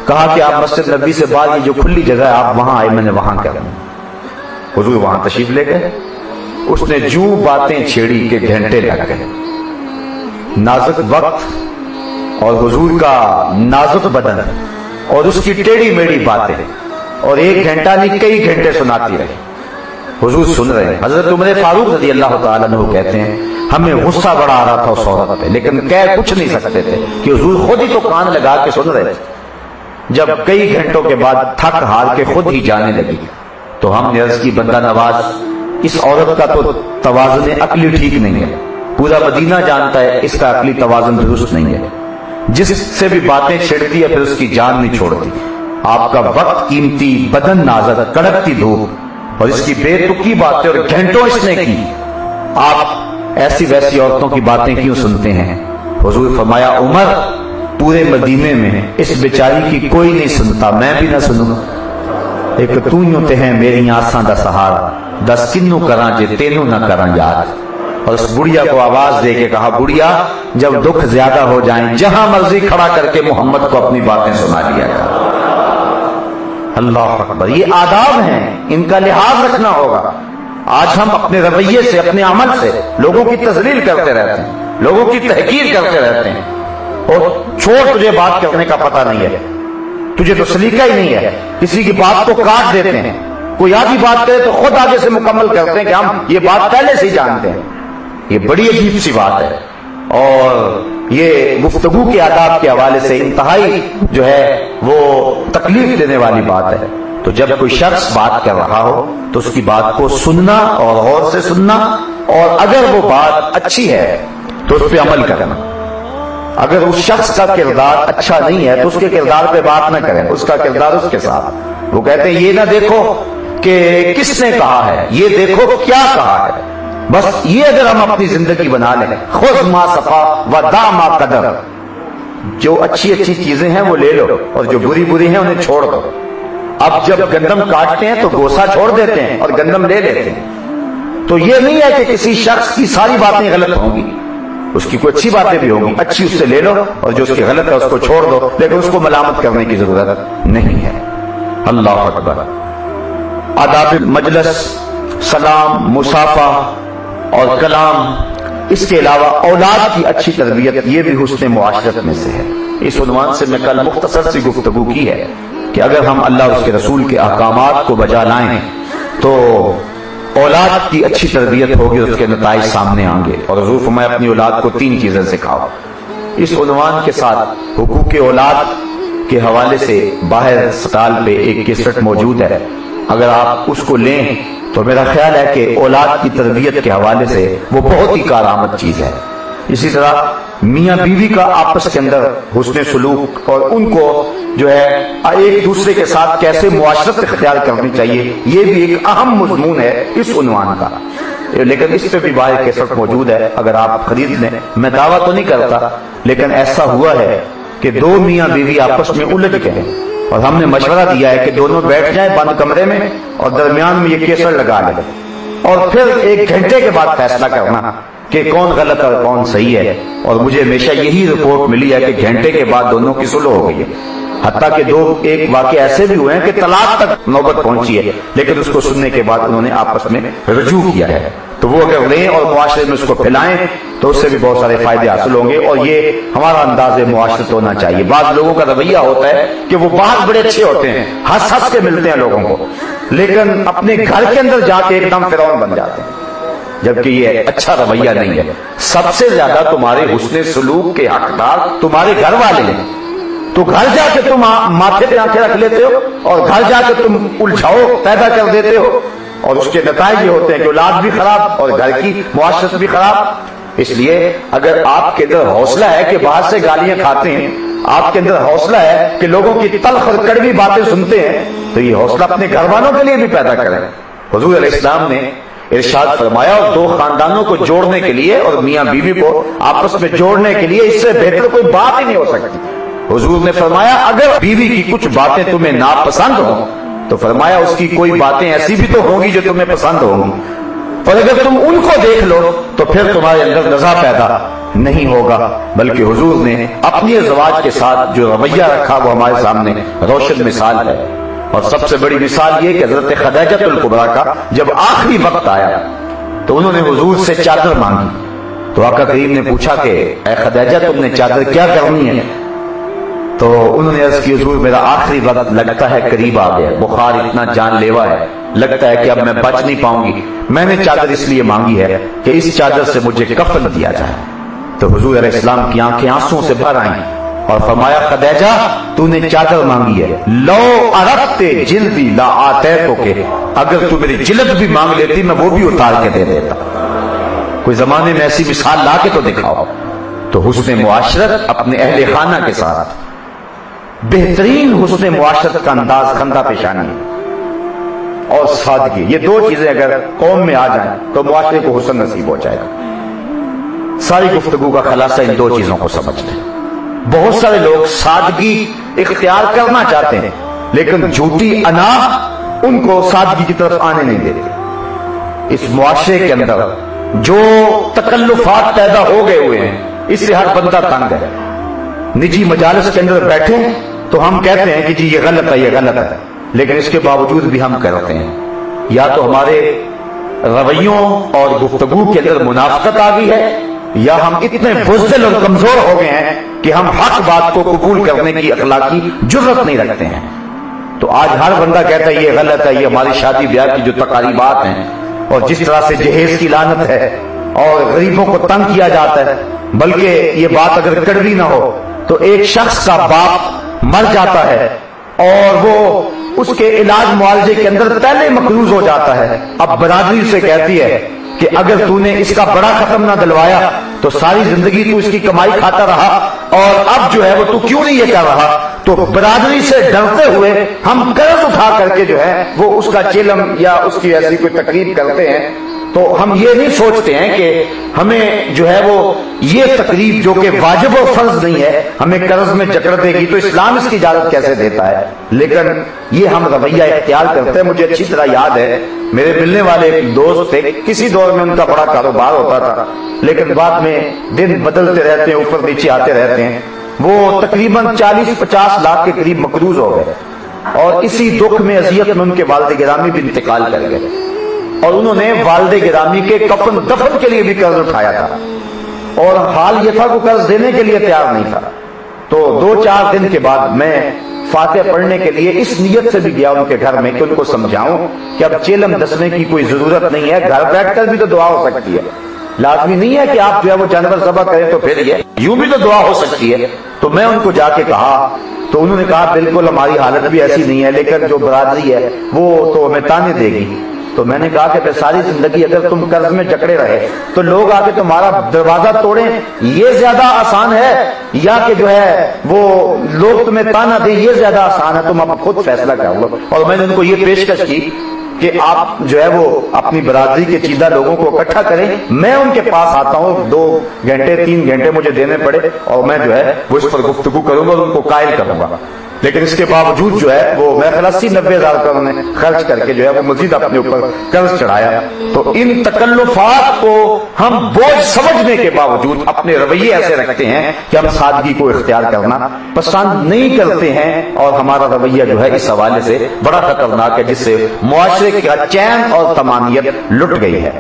کہا کہ آپ مسجد نبی سے بعد یہ جو کھلی جگہ ہے آپ وہاں آئے، میں نے وہاں کرنی۔ حضور وہاں تشریف لے گئے۔ اس نے جو باتیں چھیڑی کہ گھنٹے لگ گئے۔ نازک وقت اور حضور کا نازک بدن اور اس کی ٹیڑھی میڑھی باتیں، اور ایک گھنٹہ نہیں کئی گھنٹے سناتی رہی۔ حضور سن رہے ہیں۔ حضرت عمر فاروق رضی اللہ تعالیٰ عنہ کہتے ہیں ہمیں غصہ بڑا آ رہا تھا اس عورت پہ، لیکن کہہ کچھ نہیں سکتے تھے کہ حضور خود ہی تو کان لگا کے سن رہے تھے۔ جب کئی گھنٹوں کے بعد تھک ہار کے خود ہی جانے لگی تو ہم نے عرض کی بندہ نواز اس عورت کا تو توازن عقلی ٹھیک نہیں ہے، پورا مدینہ جانتا ہے اس کا عقلی توازن درست نہیں ہے، جس سے بھی باتیں چھڑتی ہے پھر اس کی جان نہیں چھوڑتی۔ آپ کا وقت قیمتی، بدن نازک، کڑکتی دھوپ اور اس کی بے تکی باتیں اور گھنٹوں اس نے کی، آپ ایسی ویسی عورتوں کی باتیں کیوں سنتے ہیں؟ حضور فرمایا عمر پورے مدینے میں اس بیچاری کی کوئی نہیں سنتا، میں بھی نہ سنوں۔ ایک تو یوں تے ہیں میری آساں دا سہارا، دس کنوں کراں جے تینوں نہ کراں یاد۔ اور اس بڑھیا کو آواز دے کے کہا بڑھیا جب دکھ زیادہ ہو جائیں جہاں مرضی کھڑا کر کے محمد کو اپنی باتیں سنا لیا گا۔ اللہ اکبر، یہ آداب ہیں، ان کا لحاظ رکھنا ہوگا۔ آج ہم اپنے رویے سے، اپنے عمل سے لوگوں کی تذلیل کرتے رہتے ہیں، لوگوں کی تحقیر کرتے رہتے ہیں، اور چھوڑ تجھے بات کرنے کا پتہ نہیں ہے، تجھے تو سلیقہ ہی نہیں ہے، کسی کی بات کو کاٹ دیتے ہیں، کوئی آدھی بات کرے تو خود آگے سے مکمل کرتے ہیں کہ ہم یہ بات پہلے سے ہی جانتے ہیں۔ یہ بڑی عجیب سی بات ہے، اور یہ گفتگو کے آداب کے حوالے سے انتہائی جو ہے وہ تکلیف دینے والی بات ہے۔ تو جب کوئی شخص بات کر رہا ہو تو اس کی بات کو سننا اور غور سے سننا، اور اگر وہ بات اچھی ہے تو اس پہ عمل کرنا۔ اگر اس شخص کا کردار اچھا نہیں ہے تو اس کے کردار پہ بات نہ کریں، اس کا کردار اس کے ساتھ۔ وہ کہتے ہیں یہ نہ دیکھو کہ کس نے کہا ہے، یہ دیکھو کیا کہا ہے۔ بس یہ اگر ہم اپنی زندگی بنا لیں، خذ ما صفا و دع ما قدر، جو اچھی اچھی چیزیں ہیں وہ لے لو اور جو بری بری ہیں انہیں چھوڑ دو۔ اب جب گندم کاٹتے ہیں تو گوسا چھوڑ دیتے ہیں اور گندم لے لیتے ہیں۔ تو یہ نہیں ہے کہ کسی شخص کی ساری باتیں غلط ہوں گی، اس کی کوئی اچھی باتیں بھی ہوں گی، اچھی اس سے لے لو اور جو اس کی غلط ہے اس کو چھوڑ دو، لیکن اس کو ملامت کرنے کی ضرورت نہیں ہے۔ اللہ اکبر۔ آداب مجلس، سلام، مصافحہ اور کلام، اس کے علاوہ اولاد کی اچھی تربیت، یہ بھی حسن معاشرت میں سے ہے۔ اس عنوان سے میں کل مختصر سی گفتگو کی ہے کہ اگر ہم اللہ اور اس کے رسول کے احکامات کو بجا لائیں تو اولاد کی اچھی تربیت ہوگی، اس کے نتائج سامنے آئیں گے۔ اور حضور فرمایا اپنی اولاد کو 3 چیزیں سکھاؤ۔ اس عنوان کے ساتھ حقوق اولاد کے حوالے سے باہر سٹال پہ ایک کیسٹ موجود ہے، اگر آپ اس کو لیں تو میرا خیال ہے کہ اولاد کی تربیت کے حوالے سے وہ بہت ہی کارآمد چیز ہے۔ اسی طرح میاں بیوی کا آپس کے اندر حسن سلوک اور ان کو جو ہے ایک دوسرے کے ساتھ کیسے معاشرت اختیار کرنی چاہیے، یہ بھی ایک اہم مضمون ہے اس عنوان کا، لیکن اس پہ بھی باہر کیسٹ موجود ہے، اگر آپ خرید لیں۔ میں دعویٰ تو نہیں کرتا، لیکن ایسا ہوا ہے کہ 2 میاں بیوی آپس میں الجھ گئے اور ہم نے مشورہ دیا ہے کہ دونوں بیٹھ جائیں بند کمرے میں اور درمیان میں یہ کیسٹ لگا لیں، اور پھر 1 گھنٹے کے بعد فیصلہ کرنا کہ کون غلط اور کون صحیح ہے۔ اور مجھے ہمیشہ یہی رپورٹ ملی ہے کہ گھنٹے کے بعد دونوں کی صلح ہو گئی ہے، حتیٰ کہ 1 واقعے ایسے بھی ہوئے ہیں کہ طلاق تک نوبت پہنچی ہے، لیکن اس کو سننے کے بعد انہوں نے آپس میں رجوع کیا ہے۔ تو وہ اگر لیں اور معاشرے میں اس کو پھیلائیں تو اس سے بھی بہت سارے فائدے حاصل ہوں گے، اور یہ ہمارا انداز معاشرت ہونا چاہیے۔ بعض لوگوں کا رویہ ہوتا ہے کہ وہ باہر بڑے اچھے ہوتے ہیں، ہنس ہنس کے ملتے ہیں لوگوں کو، لیکن اپنے گھر کے اندر جا کے ایک دم فرعون بن جاتے ہیں، جبکہ یہ اچھا رویہ نہیں ہے۔ سب سے زیادہ تمہارے حسن سلوک کے حقدار تمہارے گھر والے ہیں، تو گھر جا کے تم ماتھے پہ آنکھیں رکھ لیتے ہو اور گھر جا کے تم الجھاؤ پیدا کر دیتے ہو، اور اس کے نتائج یہ ہوتے ہیں کہ اولاد بھی خراب اور گھر کی معاشرت بھی خراب۔ اس لیے اگر آپ کے اندر حوصلہ ہے کہ باہر سے گالیاں کھاتے ہیں، آپ کے اندر حوصلہ ہے کہ لوگوں کی تلخ اور کڑوی باتیں سنتے ہیں، تو یہ حوصلہ اپنے گھر والوں کے لیے بھی پیدا کریں۔ حضور علیہ السلام نے ارشاد فرمایا، اور 2 خاندانوں کو جوڑنے کے لیے اور میاں بیوی کو آپس میں جوڑنے کے لیے اس سے بہتر کوئی بات ہی نہیں ہو سکتی۔ حضور نے فرمایا اگر بیوی کی کچھ باتیں تمہیں ناپسند ہوں تو فرمایا اس کی کوئی باتیں ایسی بھی تو ہوں گی جو تمہیں پسند ہوں گی، اور اگر تم ان کو دیکھ لو تو پھر تمہارے اندر نزاع پیدا نہیں ہوگا۔ بلکہ حضور نے اپنی ازواج کے ساتھ جو رویہ رکھا وہ ہمارے سامنے روشن مثال ہے، اور سب سے بڑی مثال یہ کہ حضرت خدیجہ الکبریٰ کا جب آخری وقت آیا تو انہوں نے حضور سے چادر مانگی، تو آقا کریم نے پوچھا کہ اے خدیجہ تم نے چادر کیا کرنی ہے؟ تو انہوں نے عرض کی حضور میرا آخری وقت لگتا ہے قریب آ گیا، بخار اتنا جان لیوا ہے، لگتا ہے کہ اب میں بچ نہیں پاؤں گی، میں نے چادر اس لیے مانگی ہے کہ اس چادر سے مجھے کفن دیا جائے۔ تو حضور علیہ السلام کی آنکھیں آنسوں سے بھر آئیں اور فرمایا خدیجہ تو نے چادر مانگی ہے، لو عرفت جلدی لا آتیتو کے، اگر تو میری جلد بھی مانگ لیتی میں وہ بھی اتار کے دے دیتا۔ کوئی زمانے میں ایسی مثال لا کے تو دکھاؤ۔ تو حسن معاشرت اپنے اہل خانہ کے ساتھ بہترین حسن معاشرت کا انداز خندہ پیشانی اور سادگی، یہ 2 چیزیں اگر قوم میں آ جائیں تو معاشرے کو حسن نصیب ہو جائے گا۔ ساری گفتگو کا خلاصہ ان 2 چیزوں کو سمجھ لیں۔ بہت سارے لوگ سادگی اختیار کرنا چاہتے ہیں لیکن جھوٹی انا ان کو سادگی کی طرف آنے نہیں دیتے۔ اس معاشرے کے اندر جو تکلفات پیدا ہو گئے ہوئے ہیں اس سے ہر بندہ تنگ ہے۔ نجی مجالس کے اندر بیٹھے تو ہم کہتے ہیں کہ جی یہ غلط ہے، یہ غلط ہے، لیکن اس کے باوجود بھی ہم کرتے ہیں. یا تو ہمارے رویوں اور گفتگو کے اندر منافقت آ گئی ہے، یا ہم اتنے بزدل اور کمزور ہو گئے ہیں کہ ہم حق بات کو قبول کرنے کی اخلاقی جرت نہیں رکھتے ہیں. تو آج ہر بندہ کہتا ہے یہ غلط ہے، یہ ہماری شادی بیاہ کی جو تقاریبات ہیں اور جس طرح سے جہیز کی لعنت ہے اور غریبوں کو تنگ کیا جاتا ہے، بلکہ یہ بات اگر کڑوی نہ ہو تو ایک شخص کا باپ مر جاتا ہے اور وہ اس کے علاج معالجے کے اندر پہلے مقروض ہو جاتا ہے. اب برادری سے کہتی ہے کہ اگر تو نے اس کا بڑا ختم نہ دلوایا تو ساری زندگی تو اس کی کمائی کھاتا رہا اور اب جو ہے وہ تو کیوں نہیں یہ کر رہا. تو برادری سے ڈرتے ہوئے ہم قرض اٹھا کر کے جو ہے وہ اس کا چیلم یا اس کی ایسی کوئی تقریب کرتے ہیں. تو ہم یہ نہیں سوچتے ہیں کہ ہمیں جو ہے وہ یہ تقریب جو کہ واجب و فرض نہیں ہے ہمیں قرض میں جکڑ دے گی، تو اسلام اس کی اجازت کیسے دیتا ہے. لیکن یہ ہم رویہ اختیار کرتے ہیں. مجھے اچھی طرح یاد ہے میرے ملنے والے ایک دوست تھے، کسی دور میں ان کا بڑا کاروبار ہوتا تھا لیکن بعد میں دن بدلتے رہتے ہیں، اوپر نیچے آتے رہتے ہیں. وہ تقریباً 40-50 لاکھ کے قریب مقروض ہو گئے اور اسی دکھ میں اذیت میں ان کے والد گرامی بھی انتقال کر گئے اور انہوں نے والد گرامی کے کفن دفن کے لیے بھی قرض اٹھایا تھا اور حال یہ تھا کہ قرض دینے کے لیے تیار نہیں تھا. تو 2-4 دن کے بعد میں فاتح پڑھنے کے لیے اس نیت سے بھی گیا ان کے گھر میں کہ ان کو سمجھاؤں کہ اب چیلم دسنے کی کوئی ضرورت نہیں ہے، گھر بیٹھ کر بھی تو دعا ہو سکتی ہے. لازمی نہیں ہے کہ آپ جو ہے وہ جانور ذبح کریں تو پھر یہ یوں بھی تو دعا ہو سکتی ہے. تو میں ان کو جا کے کہا تو انہوں نے کہا بالکل ہماری حالت بھی ایسی نہیں ہے لیکن جو برادری ہے وہ تو ہمیں تانے دے گی. تو میں نے کہا کہ پھر ساری زندگی اگر تم قرض میں جکڑے رہے تو لوگ آ کے تمہارا دروازہ توڑیں یہ زیادہ آسان ہے یا کہ جو ہے وہ لوگ تمہیں تانا دیں یہ زیادہ آسان ہے؟ تم اب خود فیصلہ کر لو. اور میں نے ان کو یہ پیشکش کی کہ آپ جو ہے وہ اپنی برادری کے چیدہ لوگوں کو اکٹھا کریں، میں ان کے پاس آتا ہوں، 2 گھنٹے 3 گھنٹے مجھے دینے پڑے اور میں جو ہے وہ اس پر گفتگو کروں گا اور ان کو قائل کروں گا. لیکن اس کے باوجود جو ہے وہ میں 80-90 ہزار کا انہوں نے خرچ کر کے جو ہے وہ مزید اپنے اوپر قرض چڑھایا. تو ان تکلفات کو ہم بوجھ سمجھنے کے باوجود اپنے رویے ایسے رکھتے ہیں کہ ہم سادگی کو اختیار کرنا پسند نہیں کرتے ہیں اور ہمارا رویہ جو ہے اس حوالے سے بڑا خطرناک ہے جس سے معاشرے کا چین اور طمانینت لٹ گئی ہے.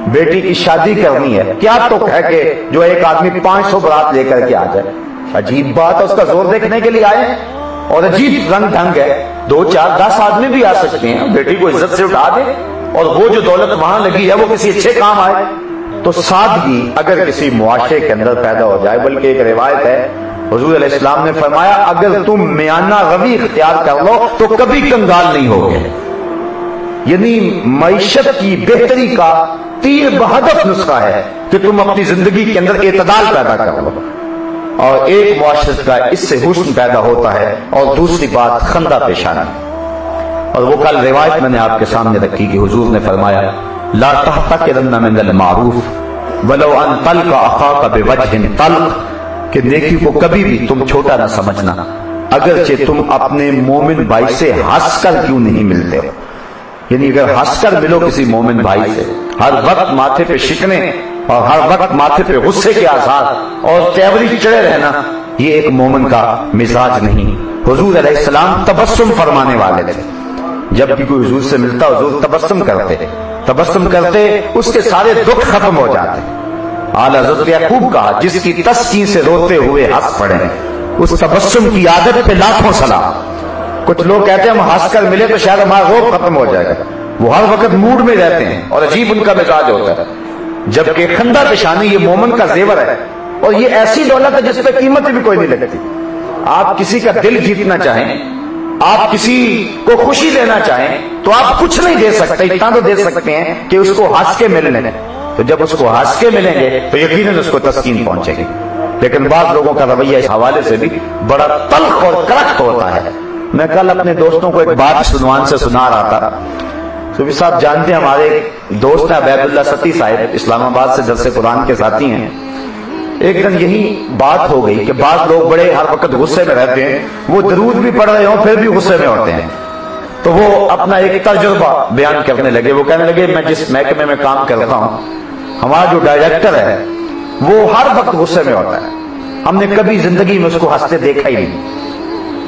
بیٹی کی شادی کرنی ہے، کیا تو ہے کہ جو ایک آدمی 500 برات لے کر کے آ جائے؟ عجیب بات ہے، اس کا زور دیکھنے کے لیے آئے اور عجیب رنگ ڈھنگ ہے. 2-4-10 آدمی بھی آ سکتے ہیں، بیٹی کو عزت سے اٹھا دے اور وہ جو دولت وہاں لگی ہے وہ کسی اچھے کام آئے. تو سادگی اگر کسی معاشرے کے اندر پیدا ہو جائے، بلکہ ایک روایت ہے حضور علیہ السلام نے فرمایا اگر تم میانہ روی اختیار کر لو تو کبھی کنگال نہیں ہوگے. یعنی معیشت کی بہتری کا تیر بہدف نسخہ ہے کہ تم اپنی زندگی کے اندر اعتدال پیدا کر لو اور ایک معاشرت کا اس سے حسن پیدا ہوتا ہے. اور دوسری بات خندہ پیشانہ، اور وہ کل روایت میں نے آپ کے سامنے رکھی کہ حضور نے فرمایا لا تحتقرن من المعروف ولو ان تلق اخاک بوجه طلق، کہ نیکی کو کبھی بھی تم چھوٹا نہ سمجھنا اگرچہ تم اپنے مومن بھائی سے ہنس کر کیوں نہیں ملتے ہو. یعنی اگر ہنس کر ملو کسی مومن بھائی سے، ہر وقت ماتھے پہ شکنے اور ہر وقت ماتھے پہ غصے کے آثار اور تیوری چڑھے رہنا، یہ ایک مومن کا مزاج نہیں. حضور علیہ السلام تبسم فرمانے والے تھے. جب بھی کوئی حضور سے ملتا حضور تبسم کرتے اس کے سارے دکھ ختم ہو جاتے. اعلیٰ حضرت یعقوب کہا جس کی تسکین سے روتے ہوئے ہنس پڑے، اس تبسم کی عادت پہ لاکھوں سلام. کچھ لوگ کہتے ہیں ہم ہنس کر ملے تو شاید ہمارا روب ختم ہو جائے گا، وہ ہر وقت موڈ میں رہتے ہیں اور عجیب ان کا مزاج ہوتا ہے. جبکہ خندہ پیشانی یہ مومن کا زیور ہے اور یہ ایسی دولت ہے جس پہ قیمت بھی کوئی نہیں لگتی. آپ کسی کا دل جیتنا چاہیں، آپ کسی کو خوشی دینا چاہیں تو آپ کچھ نہیں دے سکتے، اتنا تو دے سکتے ہیں کہ اس کو ہنس کے ملنے دیں. تو جب اس کو ہنس کے ملیں گے تو یقیناً اس کو تسکین پہنچے گی. لیکن بعض لوگوں کا رویہ اس حوالے سے بھی بڑا تلخ اور کرخت ہوتا ہے. میں کل اپنے دوستوں کو ایک بات سنوان سے سنا رہا تھا. صوفی صاحب جانتے ہیں ہمارے دوست ہیں عبید اللہ ستی صاحب، اسلام آباد سے درس قرآن کے ساتھی ہیں. ایک دن یہی بات ہو گئی کہ بعض لوگ بڑے ہر وقت غصے میں رہتے ہیں، وہ درود بھی پڑھ رہے ہوں پھر بھی غصے میں ہوتے ہیں. تو وہ اپنا ایک تجربہ بیان کرنے لگے. وہ کہنے لگے میں جس محکمے میں کام کرتا ہوں ہمارا جو ڈائریکٹر ہے وہ ہر وقت غصے میں ہوتا ہے، ہم نے کبھی زندگی میں اس کو ہنستے دیکھا ہی نہیں.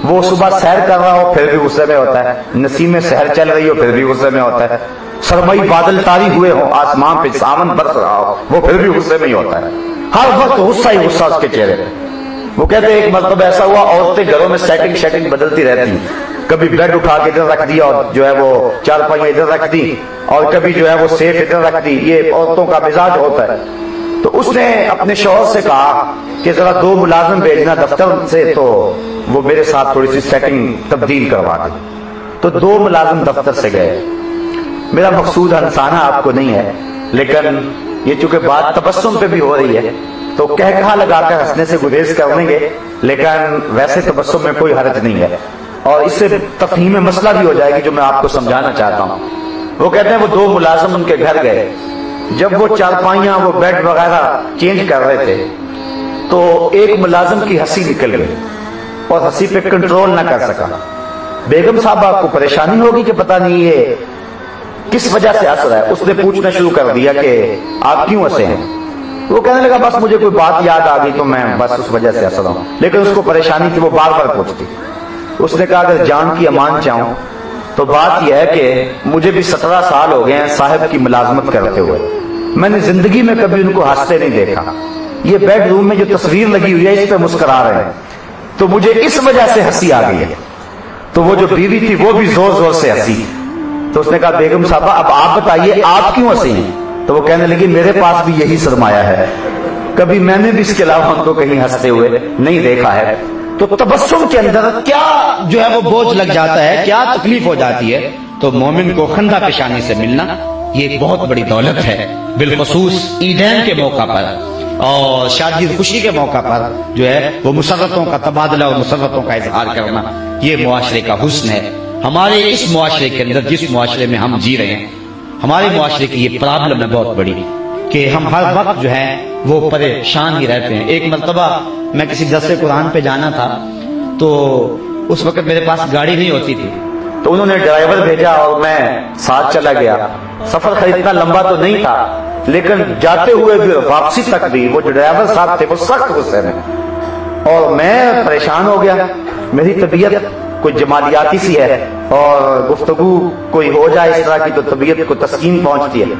وہ صبح سیر کر رہا ہو پھر بھی غصے میں ہوتا ہے، نسیم سحر چل رہی ہو پھر بھی غصے میں ہوتا ہے، سرمئی بادل طاری ہوئے ہوں، آسمان پہ ساون برس رہا ہو وہ پھر بھی غصے میں ہی ہوتا ہے، ہر وقت غصہ ہی غصہ اس کے چہرے پہ۔ وہ کہتے ہیں ایک مرتبہ ایسا ہوا، عورتیں گھروں میں سیٹنگ بدلتی رہتی ہیں، کبھی بیڈ اٹھا کے ادھر رکھ دیا اور جو ہے وہ چارپائیاں ادھر رکھ دی، اور کبھی جو ہے وہ سیف ادھر رکھ دی، یہ عورتوں کا مزاج ہوتا ہے۔ تو اس نے اپنے شوہر سے کہا کہ ذرا 2 ملازم بھیجنا دفتر سے، تو وہ میرے ساتھ تھوڑی سی سیٹنگ تبدیل کروا دے۔ تو 2 ملازم دفتر سے گئے۔ میرا مقصود ہنسانا آپ کو نہیں ہے، لیکن یہ چونکہ بات تبسم پہ بھی ہو رہی ہے تو کہا لگا کر ہنسنے سے گریز کر لیں گے، لیکن ویسے تبسم میں کوئی حرج نہیں ہے، اور اس سے تفہیم مسئلہ بھی ہو جائے گی جو میں آپ کو سمجھانا چاہتا ہوں۔ وہ کہتے ہیں وہ 2 ملازم ان کے گھر گئے، جب وہ چارپائیاں وہ بیڈ وغیرہ چینج کر رہے تھے تو ایک ملازم کی ہنسی نکل گئی اور ہنسی پہ کنٹرول نہ کر سکا۔ بیگم صاحبہ کو پریشانی ہوگی کہ پتہ نہیں یہ کس وجہ سے ہنس رہا ہے، اس نے پوچھنا شروع کر دیا کہ آپ کیوں ہنسے ہیں؟ وہ کہنے لگا بس مجھے کوئی بات یاد آ گئی تو میں بس اس وجہ سے ہنس رہا ہوں، لیکن اس کو پریشانی تھی، وہ بار بار پوچھتی۔ اس نے کہا اگر جان کی امان چاہوں تو بات یہ ہے کہ مجھے بھی 17 سال ہو گئے ہیں صاحب کی ملازمت کرتے ہوئے، میں نے زندگی میں کبھی ان کو ہنستے نہیں دیکھا، یہ بیڈ روم میں جو تصویر لگی ہوئی ہے اس پہ مسکرا رہے ہیں، تو مجھے اس وجہ سے ہنسی آ گئی ہے۔ تو وہ جو بیوی تھی وہ بھی زور زور سے ہنسی۔ تو اس نے کہا بیگم صاحبہ اب آپ بتائیے آپ کیوں ہنسی ہیں؟ تو وہ کہنے لگی میرے پاس بھی یہی سرمایہ ہے، کبھی میں نے بھی اس کے علاوہ ان کو کہیں ہنستے ہوئے نہیں دیکھا ہے۔ تو تبسم کے اندر کیا جو ہے وہ بوجھ لگ جاتا ہے، کیا تکلیف ہو جاتی ہے، تو مومن کو خندہ پیشانی سے ملنا یہ ایک بہت بڑی دولت ہے، بالخصوص عیدین کے موقع پر اور شادی خوشی کے موقع پر جو ہے وہ مسرتوں کا تبادلہ اور مسرتوں کا اظہار کرنا، یہ معاشرے کا حسن ہے۔ ہمارے اس معاشرے کے اندر جس معاشرے میں ہم جی رہے ہیں، ہمارے معاشرے کی یہ پرابلم ہے بہت بڑی کہ ہم ہر وقت جو ہے وہ پریشان ہی رہتے ہیں۔ ایک مرتبہ میں کسی درس قرآن پہ جانا تھا تو اس وقت میرے پاس گاڑی نہیں ہوتی تھی، تو انہوں نے ڈرائیور بھیجا اور میں ساتھ چلا گیا۔ سفر اتنا لمبا تو نہیں تھا، لیکن جاتے ہوئے بھی واپسی تک بھی وہ جو ڈرائیور صاحب تھے وہ سخت غصے میں، اور میں پریشان ہو گیا۔ میری طبیعت کوئی جمالیاتی سی ہے اور گفتگو کوئی ہو جائے اس طرح کی تو طبیعت کو تسکین پہنچتی ہے۔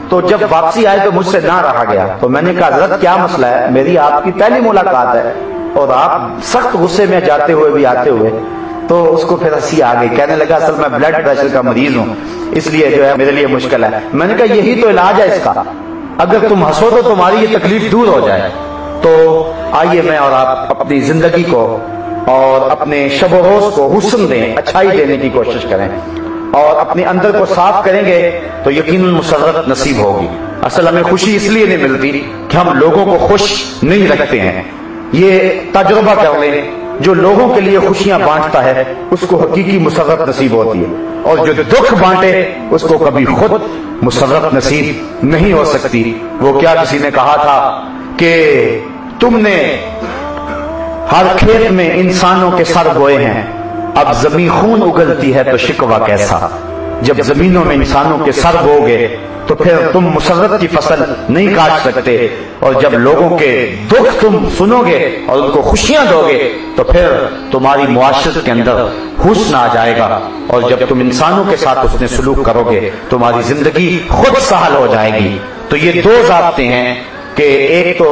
تو جب واپسی آئے تو مجھ سے نہ رہا گیا، تو میں نے کہا حضرت کیا مسئلہ ہے، میری آپ کی پہلی ملاقات ہے اور آپ سخت غصے میں جاتے ہوئے بھی آتے ہوئے۔ تو اس کو پھر ہنسی آ گئی، کہنے لگا اصل میں بلڈ پریشر کا مریض ہوں اس لیے جو ہے میرے لیے مشکل ہے۔ میں نے کہا یہی تو علاج ہے اس کا، اگر تم ہنسو تو تمہاری یہ تکلیف دور ہو جائے۔ تو آئیے میں اور آپ اپنی زندگی کو اور اپنے شب و روز کو حسن دیں، اچھائی دینے کی کوشش کریں، اور اپنے اندر کو صاف کریں گے تو یقیناً مسرت نصیب ہوگی۔ اصل ہمیں خوشی اس لیے نہیں ملتی کہ ہم لوگوں کو خوش نہیں رکھتے ہیں، یہ تجربہ کر لیں، جو لوگوں کے لیے خوشیاں بانٹتا ہے اس کو حقیقی مسرت نصیب ہوتی ہے، اور جو دکھ بانٹے اس کو کبھی خود مسرت نصیب نہیں ہو سکتی۔ وہ کیا کسی نے کہا تھا کہ تم نے ہر کھیت میں انسانوں کے سر بوئے ہیں، اب زمین خون اگلتی ہے تو شکوہ کیسا، جب زمینوں میں انسانوں کے سر بو گے تو پھر تم مسرت کی فصل نہیں کاٹ سکتے، اور جب لوگوں کے دکھ تم سنو گے اور ان کو خوشیاں دو گے تو پھر تمہاری معاشرت کے اندر حسن آ جائے گا، اور جب تم انسانوں کے ساتھ حسن سلوک کرو گے تمہاری زندگی خود سہل ہو جائے گی۔ تو یہ 2 ضابطے ہیں کہ ایک تو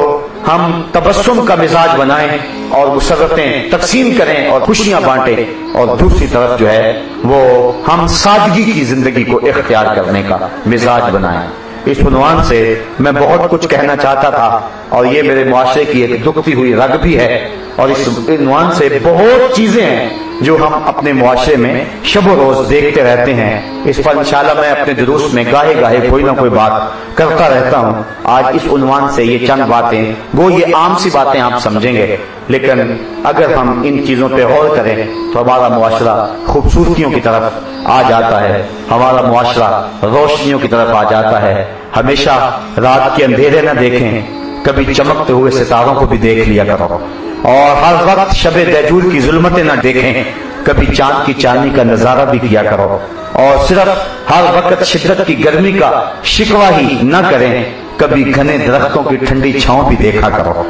ہم تبسم کا مزاج بنائیں اور مسرتیں تقسیم کریں اور خوشیاں بانٹیں، اور دوسری طرف جو ہے وہ ہم سادگی کی زندگی کو اختیار کرنے کا مزاج بنائیں۔ اس عنوان سے میں بہت کچھ کہنا چاہتا تھا، اور یہ میرے معاشرے کی ایک دکھتی ہوئی رگ بھی ہے، اور اس عنوان سے بہت چیزیں ہیں جو ہم اپنے معاشرے میں شب و روز دیکھتے رہتے ہیں۔ اس پر انشاءاللہ میں اپنے دروس میں گاہے گاہے کوئی نہ کوئی بات کرتا رہتا ہوں۔ آج اس عنوان سے یہ چند باتیں، وہ یہ عام سی باتیں آپ سمجھیں گے، لیکن اگر ہم ان چیزوں پہ غور کریں تو ہمارا معاشرہ خوبصورتیوں کی طرف آ جاتا ہے، ہمارا معاشرہ روشنیوں کی طرف آ جاتا ہے۔ ہمیشہ رات کے اندھیرے نہ دیکھیں، کبھی چمکتے ہوئے ستاروں کو بھی دیکھ لیا کرو، اور ہر وقت شب دہجور کی ظلمتیں نہ دیکھیں، کبھی چاند کی چاندنی کا نظارہ بھی کیا کرو، اور صرف ہر وقت شدت کی گرمی کا شکوہ ہی نہ کریں، کبھی گھنے درختوں کی ٹھنڈی چھاؤں بھی دیکھا کرو،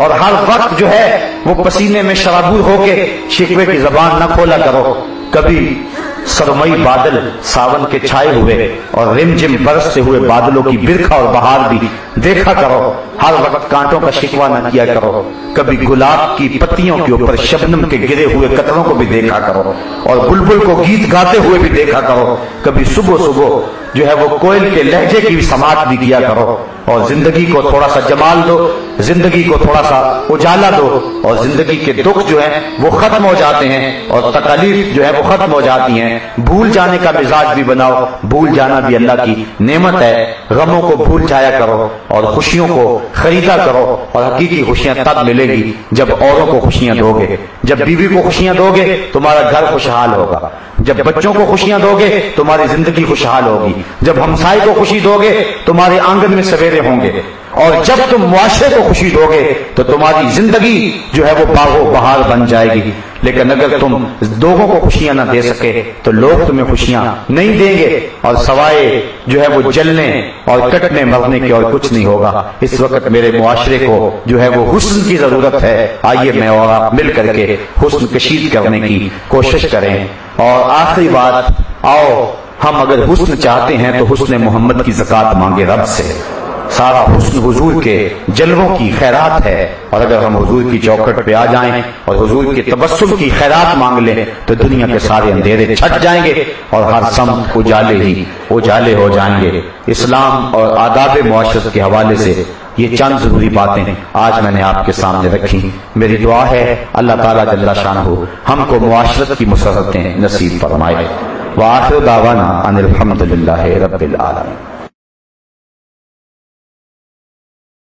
اور ہر وقت جو ہے وہ پسینے میں شرابور ہو کے شکوے کی زبان نہ کھولا کرو. کبھی سرمئی بادل ساون کے چھائے ہوئے اور رم جم برستے ہوئے بادلوں کی برکھا اور بہار بھی دیکھا کرو. ہر وقت کانٹوں کا شکوہ نہ کیا کرو. کبھی گلاب کی پتیوں کے اوپر شبنم کے گرے ہوئے قطروں کو بھی دیکھا کرو اور بلبل کو گیت گاتے ہوئے بھی دیکھا کرو. کبھی صبح صبح جو ہے وہ کوئل کے لہجے کی بھی سماعت بھی کیا کرو. اور زندگی کو تھوڑا سا جمال دو, زندگی کو تھوڑا سا اجالا دو, اور زندگی کے دکھ جو ہیں وہ ختم ہو جاتے ہیں اور تکالیف جو ہے وہ ختم ہو جاتی ہیں. بھول جانے کا مزاج بھی بناؤ. بھول جانا بھی اللہ کی نعمت ہے. غموں کو بھول جایا کرو اور خوشیوں کو خریدا کرو. اور حقیقی خوشیاں تب ملے گی جب اوروں کو خوشیاں دو گے. جب بیوی کو خوشیاں دو گے تمہارا گھر خوشحال ہوگا. جب بچوں کو خوشیاں دو گے تمہاری زندگی خوشحال ہوگی. جب ہمسائے کو خوشی دو گے تمہارے آنگن میں سویرے ہوں گے. اور جب تم معاشرے کو خوشی دو گے تو تمہاری زندگی جو ہے وہ باغ و بہار بن جائے گی. لیکن اگر تم لوگوں کو خوشیاں نہ دے سکے تو لوگ تمہیں خوشیاں نہیں دیں گے, اور سوائے جو ہے وہ جلنے اور کٹنے مرنے کے اور کچھ نہیں ہوگا. اس وقت میرے معاشرے کو جو ہے وہ حسن کی ضرورت ہے. آئیے میں اور آپ مل کر کے حسن کشید کرنے کی کوشش کریں. اور آخری بات, آؤ ہم اگر حسن چاہتے ہیں تو حسن محمد کی زکات مانگے رب سے. سارا حسن حضور کے جلووں کی خیرات ہے, اور اگر ہم حضور کی چوکھٹ پہ آ جائیں اور حضور کے تبسم کی خیرات مانگ لیں تو دنیا کے سارے اندھیرے چھٹ جائیں گے اور ہر سمت اجالے ہی اجالے ہو جائیں گے. اسلام اور آداب معاشرت کے حوالے سے یہ چند ضروری باتیں آج میں نے آپ کے سامنے رکھی. میری دعا ہے اللہ تعالیٰ جل شانہ ہم کو معاشرت کی مسرتیں نصیب فرمائے. وآخر دعوانا ان الحمد للہ رب العالمین.